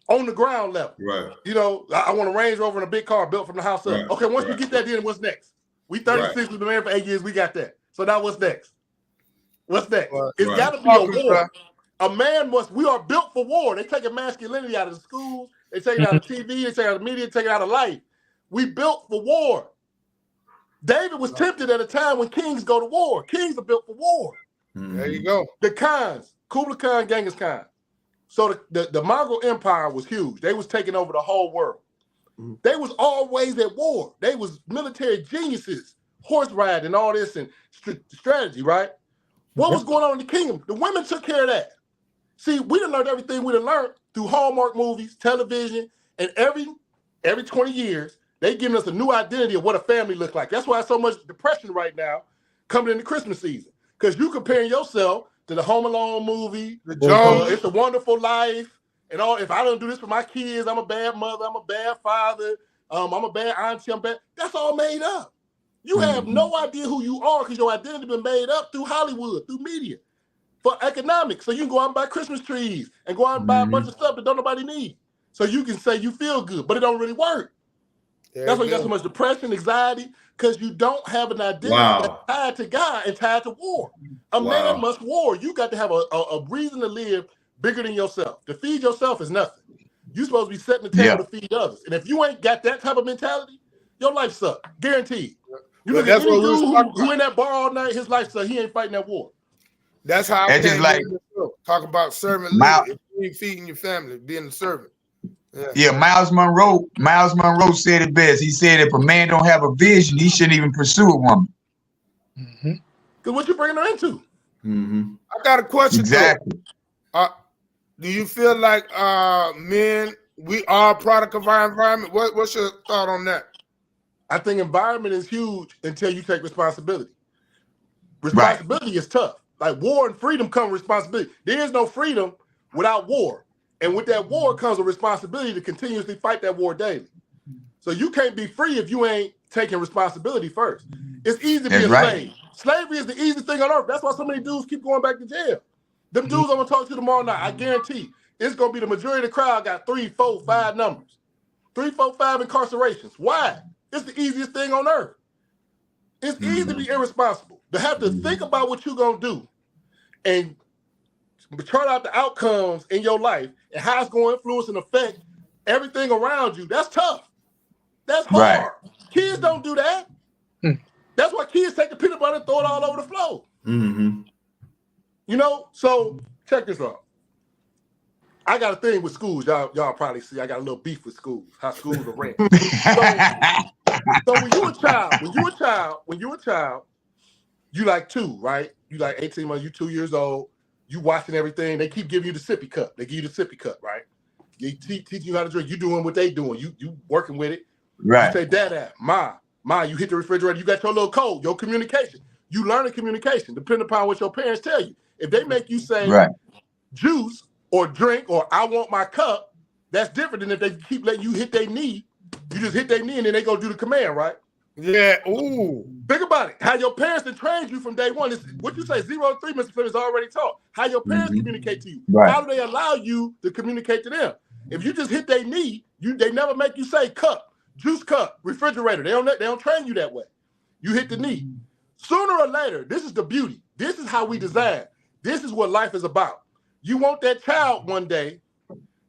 on the ground level? Right. I want a Range Rover and a big car built from the house up. Right. Okay, once we get that in, what's next? We 36 with the man for 8 years, we got that. So now what's next? What's next? It's got to be a war. A man we are built for war. They taking masculinity out of the schools. They take it out of TV. They take it out of media. They take it out of life. We built for war. David was tempted at a time when kings go to war. Kings are built for war. There you go. The Khans, Kublai Khan, Genghis Khan. So the Mongol Empire was huge. They was taking over the whole world. They was always at war. They was military geniuses, horse riding, all this and strategy, right? What was going on in the kingdom? The women took care of that. See, we done learned everything we done learned through Hallmark movies, television, and every 20 years, they giving us a new identity of what a family look like. That's why so much depression right now coming into Christmas season. Because you comparing yourself to the Home Alone movie, It's a Wonderful Life, and all. If I don't do this for my kids, I'm a bad mother, I'm a bad father, I'm a bad auntie, I'm bad. That's all made up. You have no idea who you are because your identity been made up through Hollywood, through media, for economics. So you can go out and buy Christmas trees and go out and buy a bunch of stuff that don't nobody need. So you can say you feel good, but it don't really work. That's why you got so much depression, anxiety, because you don't have an identity that's tied to God and tied to war. A man must war. You got to have a reason to live bigger than yourself. To feed yourself is nothing. You're supposed to be setting the table to feed others. And if you ain't got that type of mentality, your life sucks. Guaranteed. You look at any dude who in that bar all night, his life sucks. He ain't fighting that war. That's how I just like talk about servant leadership, feeding your family, being a servant. Yeah, Miles Monroe said it best. He said if a man don't have a vision, he shouldn't even pursue a woman. Because what you bringing her into? I got a question. Exactly. Do you feel like men, we are a product of our environment? What's your thought on that? I think environment is huge until you take responsibility. Responsibility is tough. Like war and freedom come with responsibility. There is no freedom without war. And with that war comes a responsibility to continuously fight that war daily. So you can't be free if you ain't taking responsibility first. It's easy to be a slave. Slavery is the easiest thing on earth. That's why so many dudes keep going back to jail. Them dudes I'm gonna talk to tomorrow night, I guarantee it's gonna be the majority of the crowd got 3, 4, 5 numbers. 3, 4, 5 incarcerations. Why? It's the easiest thing on earth. It's easy to be irresponsible. To have to think about what you're gonna do and chart out the outcomes in your life and how it's going to influence and affect everything around you. That's tough. That's hard. Kids don't do that. That's why kids take the peanut butter and throw it all over the floor. You know, so check this out. I got a thing with schools. Y'all probably see I got a little beef with schools, how schools are ran. So when you a child, you like 2, right? You like 18 months, you 2 years old. You watching everything. They keep giving you the sippy cup. They give you the sippy cup, right? They teaching you how to drink. You doing what they doing. You working with it. Right. You say, Dad, Ma, you hit the refrigerator. You got your little code, your communication. You learn the communication, depending upon what your parents tell you. If they make you say juice or drink or I want my cup, that's different than if they keep letting you hit their knee. You just hit their knee and then they go do the command, right? Yeah. Ooh. Think about it. How your parents have trained you from day one. Is what you say, 0 to 3, Mr. Flynn is already taught. How your parents communicate to you. How do they allow you to communicate to them? If you just hit their knee, they never make you say cup, juice cup, refrigerator. They don't train you that way. You hit the knee. Sooner or later, this is the beauty. This is how we design. This is what life is about. You want that child one day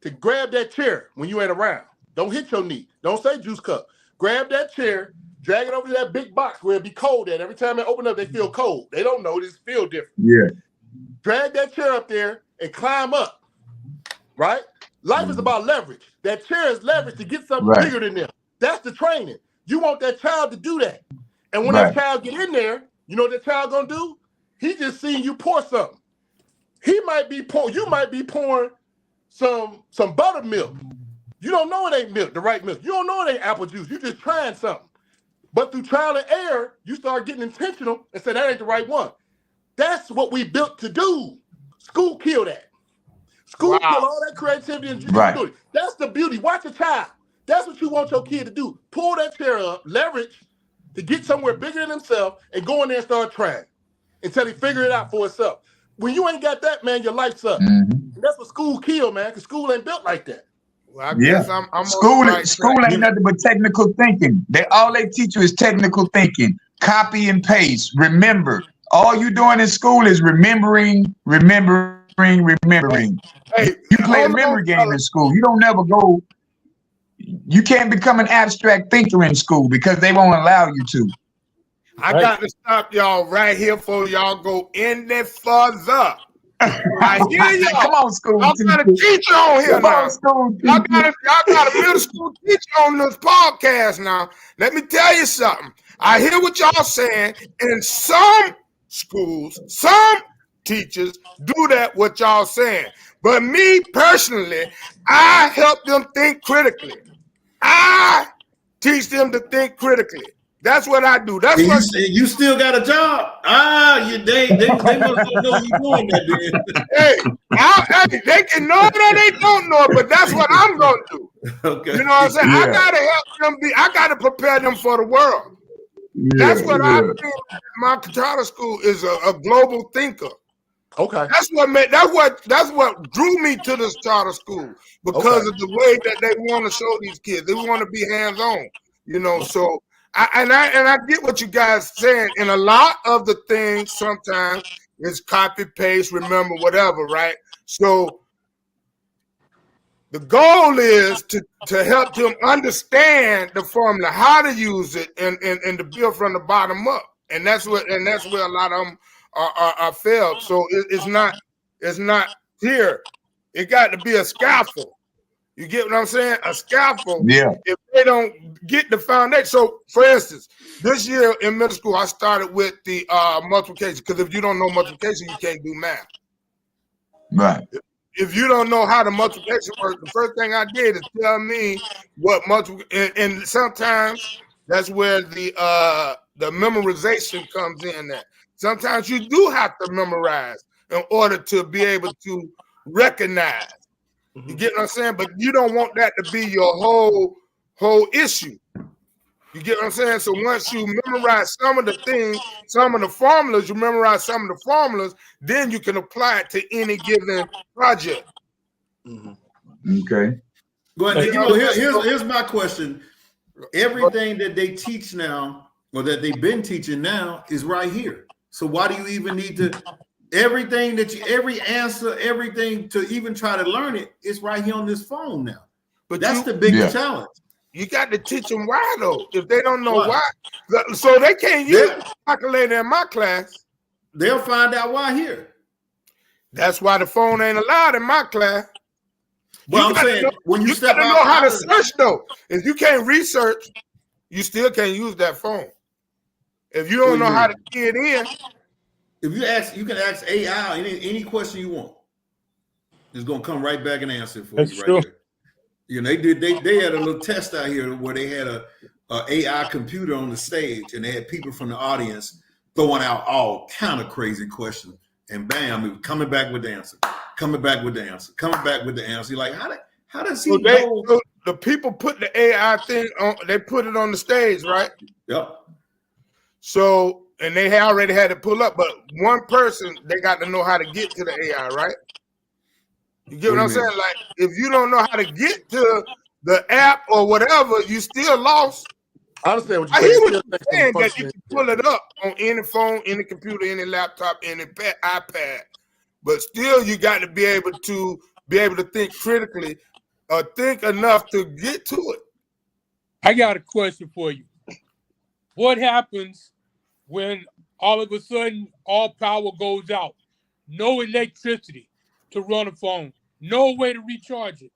to grab that chair when you ain't around. Don't hit your knee. Don't say juice cup. Grab that chair, drag it over to that big box where it be cold at. Every time they open up, they feel cold. They don't know. It just feel different. Yeah. Drag that chair up there and climb up, right? Life is about leverage. That chair is leverage to get something bigger than them. That's the training. You want that child to do that. And when that child get in there, you know what that child gonna do? He just seen you pour something. You might be pouring some buttermilk. You don't know it ain't milk, the right milk. You don't know it ain't apple juice. You just trying something. But through trial and error, you start getting intentional and say that ain't the right one. That's what we built to do. School kill that. School kill all that creativity and doing. That's the beauty. Watch a child. That's what you want your kid to do. Pull that chair up, leverage to get somewhere bigger than himself, and go in there and start trying until he figure it out for himself. When you ain't got that, man, your life sucks. And that's what school kill, man, because school ain't built like that. Well, I guess I'm school ain't nothing but technical thinking. All they teach you is technical thinking. Copy and paste. Remember. All you doing in school is remembering. Hey, you play a memory game in school. You don't never go. You can't become an abstract thinker in school because they won't allow you to. I got to stop y'all right here before y'all go any further. I hear y'all. Come on, school Y'all got a teacher. teacher on here Come now. on, school Y'all teacher. got a middle school teacher on this podcast now. Let me tell you something. I hear what y'all saying. In some schools, some teachers do that, what y'all saying. But me personally, I help them think critically. I teach them to think critically. That's what I do. That's And what you still got a job. They must not know you doing that then. hey, they can know it or they don't know it, but that's what I'm gonna do. Okay. You know what I'm saying? Yeah. I gotta help them I gotta prepare them for the world. That's what I think my charter school is a global thinker. Okay. That's what drew me to this charter school because of the way that they want to show these kids. They want to be hands-on, you know. So I get what you guys saying, and a lot of the things sometimes is copy paste, remember whatever, right? So the goal is to help them understand the formula, how to use it, and to build from the bottom up, and that's where a lot of them are failed. So it's not here. It got to be a scaffold. You get what I'm saying? A scaffold. Yeah. If they don't get the foundation. So, for instance, this year in middle school, I started with the multiplication, because if you don't know multiplication, you can't do math. Right. If you don't know how the multiplication works, the first thing I did is tell me what multiplication, and sometimes that's where the memorization comes in at. Sometimes you do have to memorize in order to be able to recognize. You get what I'm saying? But you don't want that to be your whole issue. You get what I'm saying? So once you memorize some of the things, some of the formulas, then you can apply it to any given project. Okay. Go ahead. You know, here's my question. Everything that they teach now, or that they've been teaching now, is right here. So why do you even need to? Every answer, everything to even try to learn it is right here on this phone now. But that's the biggest challenge. You got to teach them why, though. If they don't know why, so they can't use the calculator in my class. They'll find out why here. That's why the phone ain't allowed in my class. But I'm saying, when you step out, know how to search, though. If you can't research, you still can't use that phone. If you don't know how to get in. If you can ask AI any question you want. It's gonna come right back and answer for you right there. You know, they had a little test out here where they had a AI computer on the stage, and they had people from the audience throwing out all kind of crazy questions, and bam, it was coming back with the answer, coming back with the answer, coming back with the answer. You're like, how does he know? So the people put the AI thing on, they put it on the stage, right? Yep. So, and they already had it pull up, but one person, they got to know how to get to the AI, right? You get what I'm saying? Like, if you don't know how to get to the app or whatever, you still lost. I understand what you're I saying. hear what you're saying, that you can pull it up on any phone, any computer, any laptop, any iPad. But still, you got to be able to think critically, or think enough to get to it. I got a question for you. What happens when all of a sudden all power goes out? No electricity to run a phone. No way to recharge it.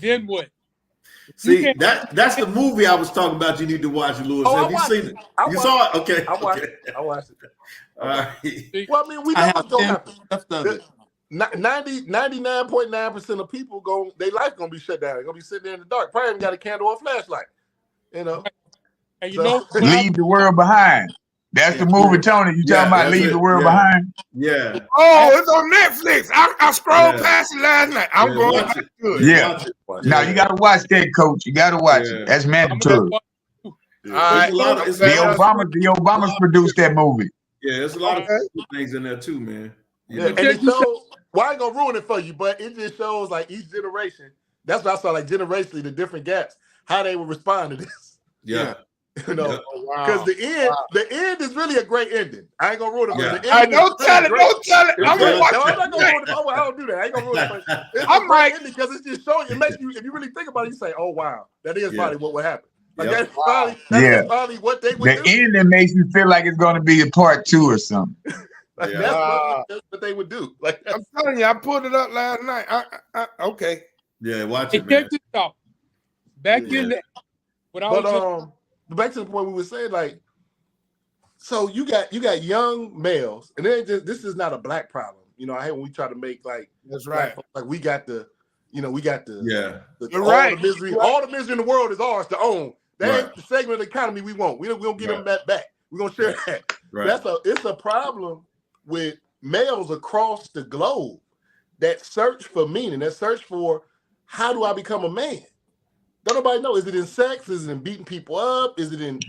Then what? See, that's the movie I was talking about. You need to watch it, Lewis. Have you seen it? You saw it? Okay. I watched it. All right. Well, I mean, we know what's going to happen. 99.9% of people their life gonna be shut down. They're gonna be sitting there in the dark. Probably even got a candle or a flashlight. You know. And you know, leave the world behind. That's the movie, Tony. You talking about leave the world behind? Yeah. Oh, it's on Netflix. I scrolled past it last night. I'm going back to it. Yeah. Now you gotta watch that, Coach. You gotta watch it. That's mandatory. The Obamas produced that movie. Yeah, there's a lot of things in there too, man. Yeah, and it shows. Well, I ain't gonna ruin it for you, but it just shows like each generation. That's what I saw, like generationally, the different gaps, how they would respond to this. Yeah. You know, because the end is really a great ending. I ain't gonna ruin it. Yeah. The end don't tell it. I'm gonna watch I'm not gonna ruin it. I don't do that. I ain't gonna ruin it. It's a great ending because it's just showing. It makes you, if you really think about it, you say, "Oh wow, that is probably what would happen." Like that's probably what they would do. The ending makes you feel like it's gonna be a part 2 or something. Like Yeah. that's what they would do. Like I'm telling you, I pulled it up last night. Okay. Yeah, watch Hey, it, man. check this out. Back Yeah. in the when I But was back to the point we were saying, like, so you got young males, and this is not a black problem. You know, I hate when we try to make like That's right. like we got the Yeah. You're all right. the misery, all the misery in the world is ours to own. That ain't the segment of the economy we want. We don't get them that back. We're gonna share that. Right. It's a problem with males across the globe that search for meaning, that search for how do I become a man? Don't nobody know. Is it in sex? Is it in beating people up? Is it in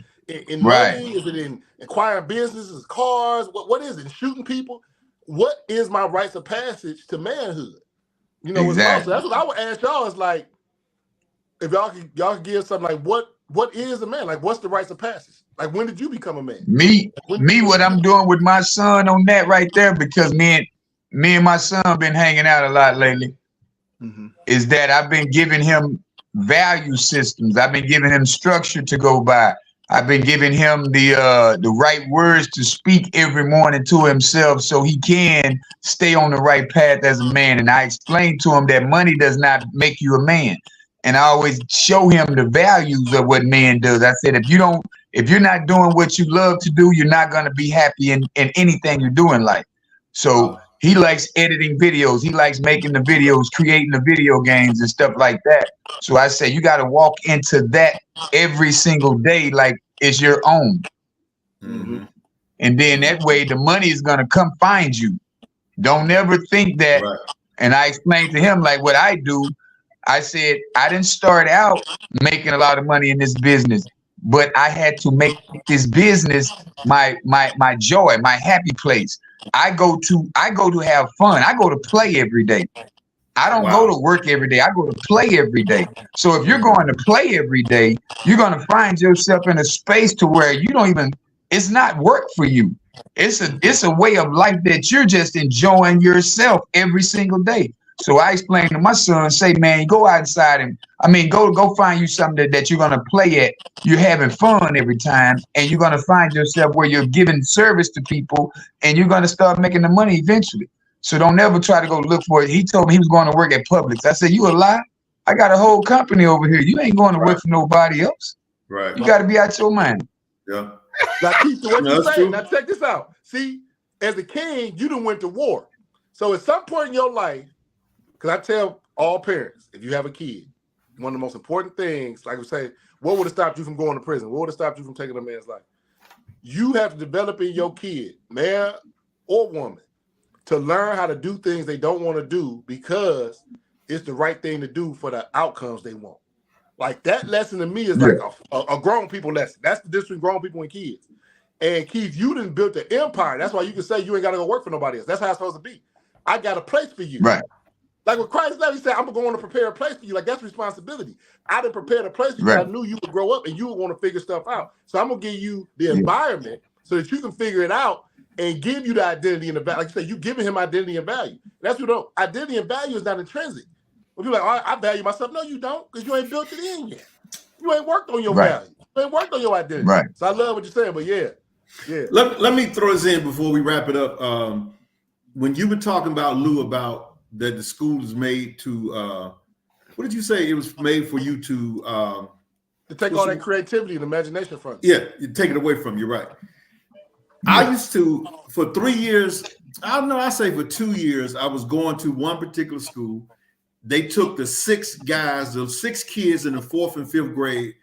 Right. money? Is it in acquiring businesses, cars? What is it? Shooting people? What is my rites of passage to manhood? You know, Exactly. so that's what I would ask y'all is like, if y'all could give something like what is a man? Like, what's the rites of passage? Like, when did you become a man? Me, what I'm doing with my son on that right there, because me and my son been hanging out a lot lately, is that I've been giving him value systems. I've been giving him structure to go by. I've been giving him the right words to speak every morning to himself so he can stay on the right path as a man. And I explained to him that money does not make you a man. And I always show him the values of what man does. I said, if you're not doing what you love to do, you're not going to be happy in anything you do in life. So he likes editing videos. He likes making the videos, creating the video games and stuff like that. So I say, you got to walk into that every single day like it's your own. Mm-hmm. And then that way the money is going to come find you. Don't ever think that. Right. And I explained to him like what I do. I said, I didn't start out making a lot of money in this business, but I had to make this business my joy, my happy place. I go to have fun. I go to play every day. I don't go to work every day. I go to play every day. So if you're going to play every day, you're going to find yourself in a space to where you don't even, it's not work for you. It's a way of life that you're just enjoying yourself every single day. So I explained to my son, say, man, go outside and go find you something that you're going to play at. You're having fun every time, and you're going to find yourself where you're giving service to people, and you're going to start making the money eventually. So don't ever try to go look for it. He told me he was going to work at Publix. I said, you a lie? I got a whole company over here. You ain't going to work for nobody else. Right. You got to be out your mind. Yeah. Now, Keith, what you saying? True. Now, check this out. See, as a king, you done went to war. So at some point in your life, because I tell all parents, if you have a kid, one of the most important things, like we say, what would have stopped you from going to prison? What would have stopped you from taking a man's life? You have to develop in your kid, man or woman, to learn how to do things they don't want to do because it's the right thing to do for the outcomes they want. Like that lesson to me is like a grown people lesson. That's the difference between grown people and kids. And Keith, you done built an empire. That's why you can say you ain't got to go work for nobody else. That's how it's supposed to be. I got a place for you. Right. Like with Christ left, he said, I'm going to prepare a place for you. Like that's responsibility. I didn't prepare a place for you. Right. I knew you would grow up and you would want to figure stuff out. So I'm going to give you the environment so that you can figure it out and give you the identity and the value. Like you said, you giving him identity and value. That's what don't. Identity and value is not intrinsic. When people are like, I value myself. No, you don't, because you ain't built it in yet. You ain't worked on your value. You ain't worked on your identity. Right. So I love what you're saying, but yeah. Let me throw this in before we wrap it up. When you were talking about Lou about that the school is made to what did you say? It was made for you to take all that creativity and imagination from you. Yeah, you take it away from you, right? I used to, for 3 years, I don't know, I say for 2 years, I was going to one particular school. They took the 6 guys, the 6 kids in the 4th and 5th grade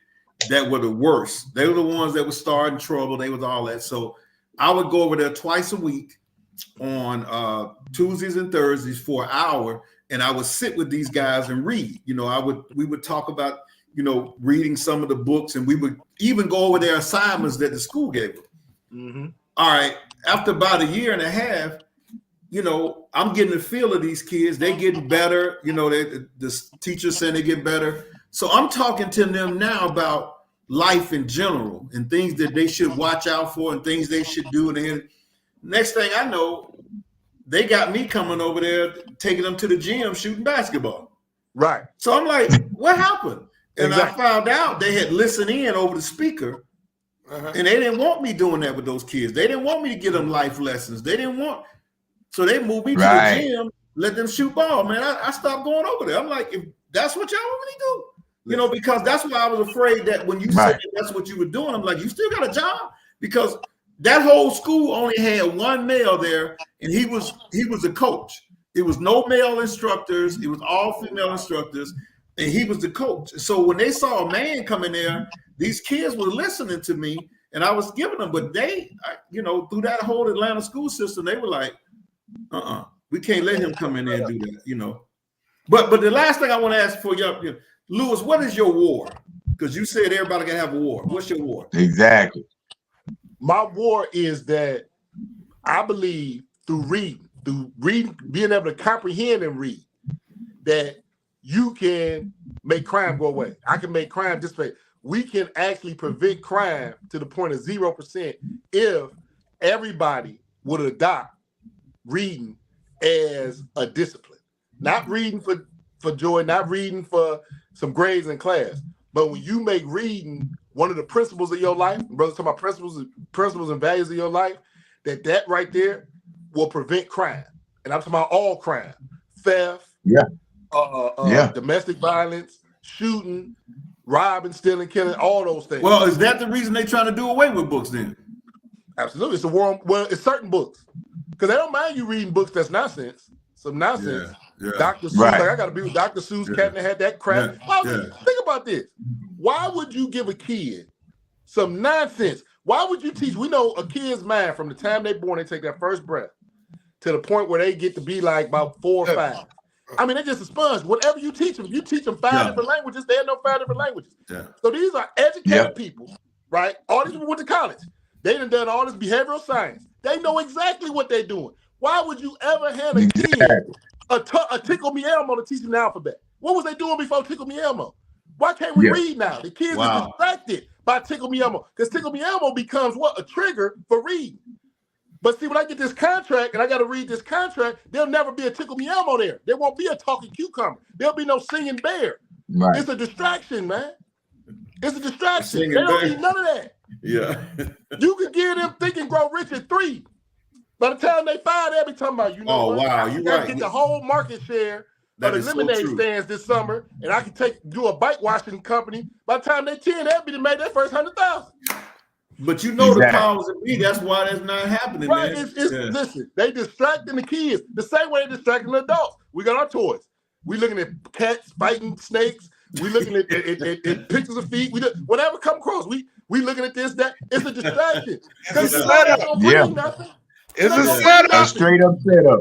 that were the worst. They were the ones that were starting trouble. They was all that. So I would go over there twice a week on Tuesdays and Thursdays for an hour, and I would sit with these guys and read. You know, we would talk about, you know, reading some of the books, and we would even go over their assignments that the school gave them. Mm-hmm. All right. After about a year and a half, you know, I'm getting the feel of these kids. They getting better. You know, the teachers saying they get better. So I'm talking to them now about life in general and things that they should watch out for and things they should do. And then next thing I know, they got me coming over there, taking them to the gym, shooting basketball. Right. So I'm like, what happened? And Exactly. I found out they had listened in over the speaker And they didn't want me doing that with those kids. They didn't want me to give them life lessons. They didn't want, so they moved me to the gym, let them shoot ball. Man, I stopped going over there. I'm like, if that's what y'all want me to do, you know, because that's why I was afraid that when you said that's what you were doing, I'm like, you still got a job? Because that whole school only had one male there, and he was a coach. It was no male instructors. It was all female instructors, and he was the coach. So when they saw a man coming there, these kids were listening to me, and I was giving them, but they, you know, through that whole Atlanta school system, they were like, we can't let him come in there and do that, you know. But the last thing I want to ask for you, Lewis, what is your war? Because you said everybody can have a war. What's your war? Exactly. My war is that I believe through reading, being able to comprehend and read, that you can make crime go away. I can make crime dissipate. We can actually prevent crime to the point of 0% if everybody would adopt reading as a discipline. Not reading for joy, not reading for some grades in class, but when you make reading one of the principles of your life, brothers talking about principles and values of your life, that right there will prevent crime. And I'm talking about all crime, theft, domestic violence, shooting, robbing, stealing, killing, all those things. Well, is that the reason they're trying to do away with books then? Absolutely. It's a war. Well, it's certain books. Because they don't mind you reading books that's nonsense. Some nonsense. Yeah. Dr. Seuss, like I got to be with Dr. Seuss, Cat in the Hat, that crap. Think about this. Why would you give a kid some nonsense? Why would you teach? We know a kid's mind from the time they're born, they take their first breath to the point where they get to be like about 4 or 5. I mean, they're just a sponge. Whatever you teach them, if you teach them 5 different languages, they know 5 different languages. So these are educated people, right? All these people went to college. They done all this behavioral science. They know exactly what they're doing. Why would you ever hand a kid a Tickle Me Elmo to teach them the alphabet? What was they doing before Tickle Me Elmo? Why can't we read now? The kids are distracted by Tickle Me Elmo because Tickle Me Elmo becomes what? A trigger for reading. But see, when I get this contract and I got to read this contract, there'll never be a Tickle Me Elmo there. There won't be a talking cucumber. There'll be no singing bear. Right. It's a distraction, man. It's a distraction. They don't need none of that. Yeah. You can give them Think and Grow Rich at 3. By the time they 5, they'll be talking about, you know, you got to get the whole market share of the lemonade stands this summer, and I can do a bike washing company. By the time they 10, they'll be made their first 100,000. But you know the powers of me. That's why that's not happening, right, man. Listen, they distracting the kids the same way they distracting the adults. We got our toys. We looking at cats fighting snakes. We looking at pictures of feet. Whatever come across. We looking at this, that. It's a distraction. It's a setup. It's a setup. A straight up setup.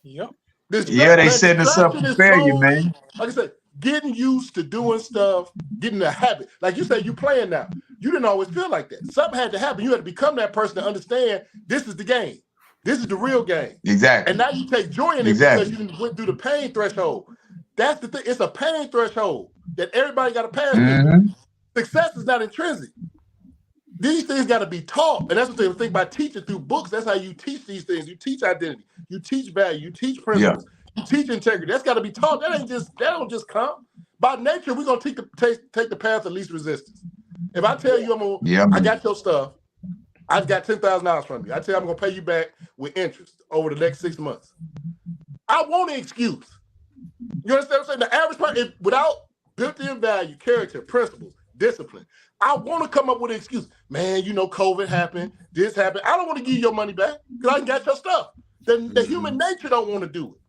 Yep. They setting us up for failure, man. Like I said, getting used to doing stuff, getting a habit. Like you said, you playing now. You didn't always feel like that. Something had to happen. You had to become that person to understand this is the game. This is the real game. Exactly. And now you take joy in it because you went through the pain threshold. That's the thing. It's a pain threshold that everybody got to pass through. Success is not intrinsic. These things got to be taught. And that's what they think about teaching through books. That's how you teach these things. You teach identity. You teach value. You teach principles. You teach integrity. That's got to be taught. That don't just come. By nature, we're going to take the path of least resistance. If I tell you I got your stuff, I've got $10,000 from you. I tell you I'm going to pay you back with interest over the next 6 months. I want an excuse. You understand what I'm saying? The average person, without built-in value, character, principles, discipline, I want to come up with an excuse. Man, you know, COVID happened, this happened. I don't want to give you your money back because I got your stuff. The human nature don't want to do it.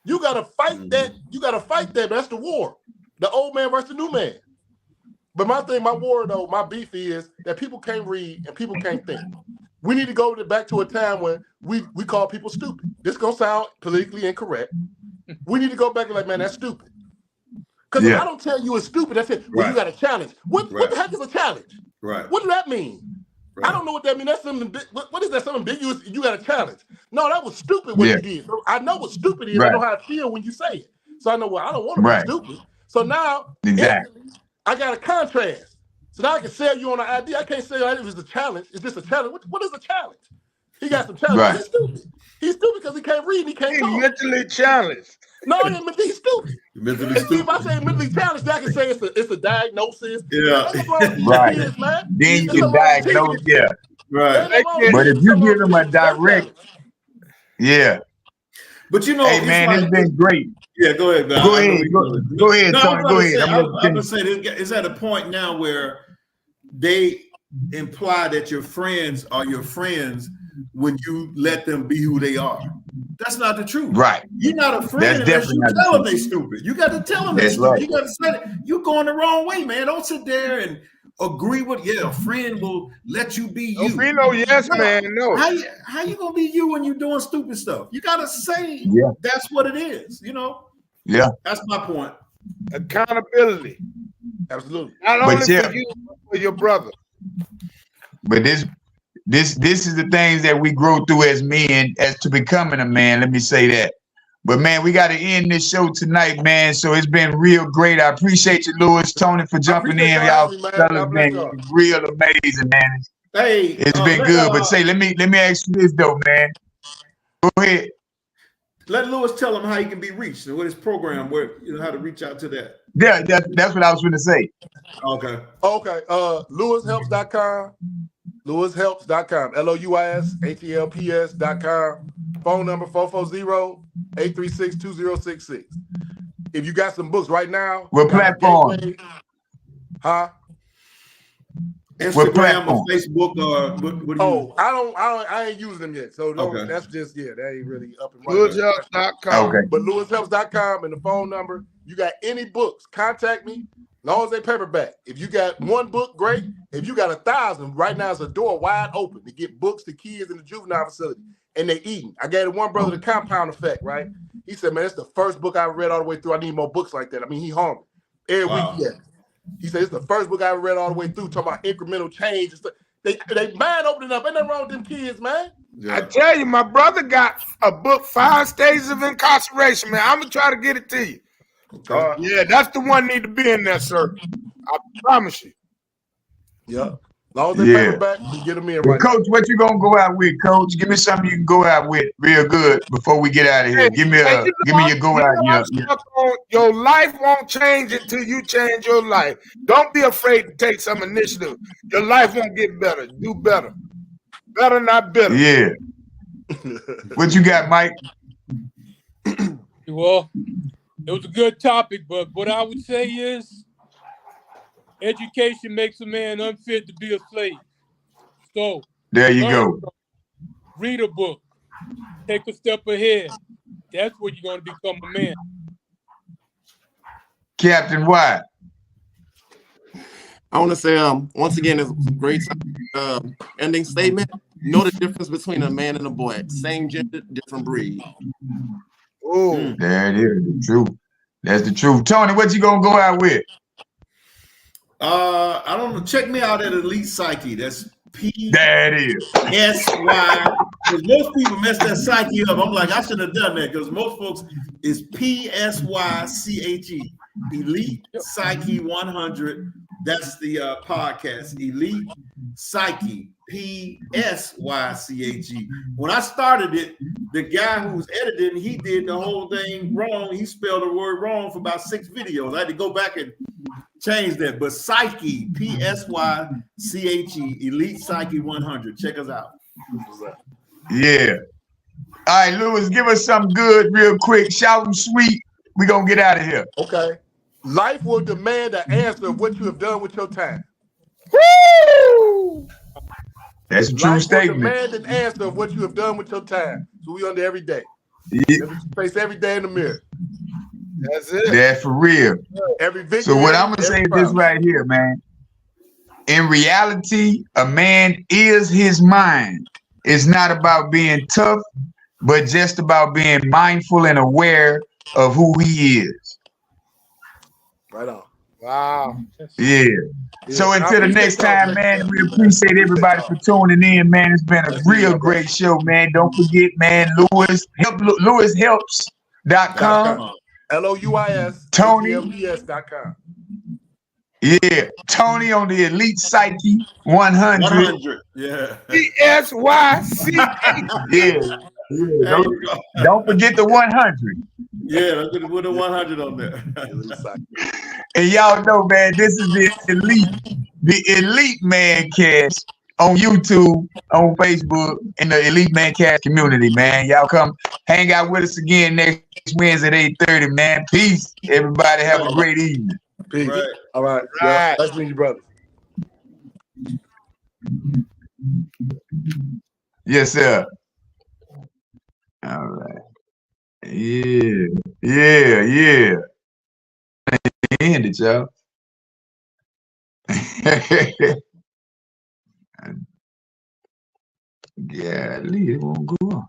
You got to fight that. You got to fight that. That's the war. The old man versus the new man. But my war, though, my beef is that people can't read and people can't think. We need to go back to a time when we call people stupid. This is going to sound politically incorrect. We need to go back and like, man, that's stupid. Because if I don't tell you it's stupid, that's it. Well, you got a challenge. What the heck is a challenge? Right. What does that mean? Right. I don't know what that means. That's something. What is that? Something ambiguous? You got a challenge. No, that was stupid what you did. So I know what stupid is. I know how I feel when you say it. So I know, well, I don't want to be stupid. So now, I got a contrast. So now I can sell you on an idea. I can't sell you if it's a challenge. It's just a challenge. What is a challenge? He got some challenge. Right. He's stupid. He's stupid because he can't read and he can't talk. Mentally challenged. No, he's stupid. Mentally stupid. If I say mentally challenged, I can say it's a diagnosis. Yeah. Ain't nothing wrong with these Right. kids, man. Then you There's can nothing wrong with diagnose, teaching. yeah. Right. Ain't nothing wrong with But if teaching. you Something give wrong them with a teaching gun direct, violence. yeah. But you know, Hey it's man, like, it's been great. yeah, go ahead, man. Go I know ahead, we go ahead, No, Tony. Go ahead. I'm I'm gonna gonna say it's at a point now where they imply that your friends are your friends when you let them be who they are. That's not the truth. Right. You're not a friend That's unless definitely you not the tell them truth. they stupid. You got to tell them they That's stupid. right. You got to say it. You're going the wrong way, man. Don't sit there and agree with, a friend will let you be you. Don't be no yes man, no. How you gonna be you when you're doing stupid stuff? You gotta say that's what it is, Yeah. That's my point. Accountability. Absolutely. Not But only for you, but for your brother. But this is the things that we grow through as men, as to becoming a man. Let me say that. But man, we got to end this show tonight, man. So it's been real great. I appreciate you, Lewis, Tony, for jumping in. Y'all fellas, man, real amazing, man. Hey, it's been good. But say, let me ask you this though, man. Go ahead. Let Lewis tell him how he can be reached and what his program, how to reach out to that. Yeah, that's what I was going to say. Okay. LewisHelps.com. LewisHelps.com. LOUISHELPS.com. Phone number 440-836-2066. If you got some books right now, what platform? Huh? Instagram or Facebook or what I ain't using them yet. So that's just they ain't really up and running. LewisHelps.com. Okay. But LewisHelps.com and the phone number. You got any books, contact me. As long as they paperback. If you got one book, great. If you got 1,000, right now it's a door wide open to get books to kids in the juvenile facility. And they eating. I gave one brother the Compound Effect, right? He said, man, it's the first book I ever read all the way through. I need more books like that. I mean, he hungry. Every week, He said, it's the first book I ever read all the way through, talking about incremental change and stuff. They mind opening up. Ain't nothing wrong with them kids, man. Yeah. I tell you, my brother got a book, 5 Stages of Incarceration, man. I'm going to try to get it to you. Okay. That's the one need to be in there, sir. I promise you. Yeah. As long as they paperback, you get them in right Coach, what you gonna go out with, Coach? Give me something you can go out with real good before we get out of here. Give me your go out. Your life won't change until you change your life. Don't be afraid to take some initiative. Your life won't get better. Do better. Better, not better. Yeah. What you got, Mike? Well, it was a good topic, but what I would say is education makes a man unfit to be a slave. So there you go. Read a book. Take a step ahead. That's where you're going to become a man. Captain White. I want to say, once again, it's a great ending statement. Know the difference between a man and a boy. Same gender, different breed. Oh, there it is. The truth. That's the truth. Tony, what you gonna go out with? I don't know. Check me out at Elite Psyche. That's There it is. PSY. Because most people mess that psyche up. I'm like, I should have done that because most folks is PSYCHE. Elite Psyche 100. That's the podcast. Elite Psyche. PSYCHE. When I started it, the guy who was editing, he did the whole thing wrong. He spelled the word wrong for about 6 videos. I had to go back and change that. But Psyche, PSYCHE, Elite Psyche 100. Check us out. Yeah. All right, Lewis, give us something good real quick. Shout and sweet. We're going to get out of here. Okay. Life will demand an answer of what you have done with your time. Woo! That's a true statement. Life will demand an answer of what you have done with your time. So we under every day. Face every day in the mirror. That's it. That's for real. Every victory. So what I'm going to say is this right here, man. In reality, a man is his mind. It's not about being tough, but just about being mindful and aware of who he is. Right on. Wow. Yeah. So until the next time, man, we appreciate everybody for tuning in, man. It's been a real great show, man. Don't forget, man, LewisHelps.com. LOUISHELPS.com. Yeah. Tony on the Elite Psyche 100. 100. Yeah. PSYC. Yeah. Don't forget the 100. Yeah, with a 100 on there. And y'all know, man, this is the Elite Mancast on YouTube, on Facebook, in the Elite Mancast community, man. Y'all come hang out with us again next Wednesday at 8:30, man. Peace. Everybody have a great evening. Peace. Right. All right. Yeah. Nice to meet you, brother. Yes, sir. All right. Yeah. Yeah. End it, y'all. Yeah, it won't go on.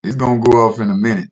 It's gonna go off in a minute.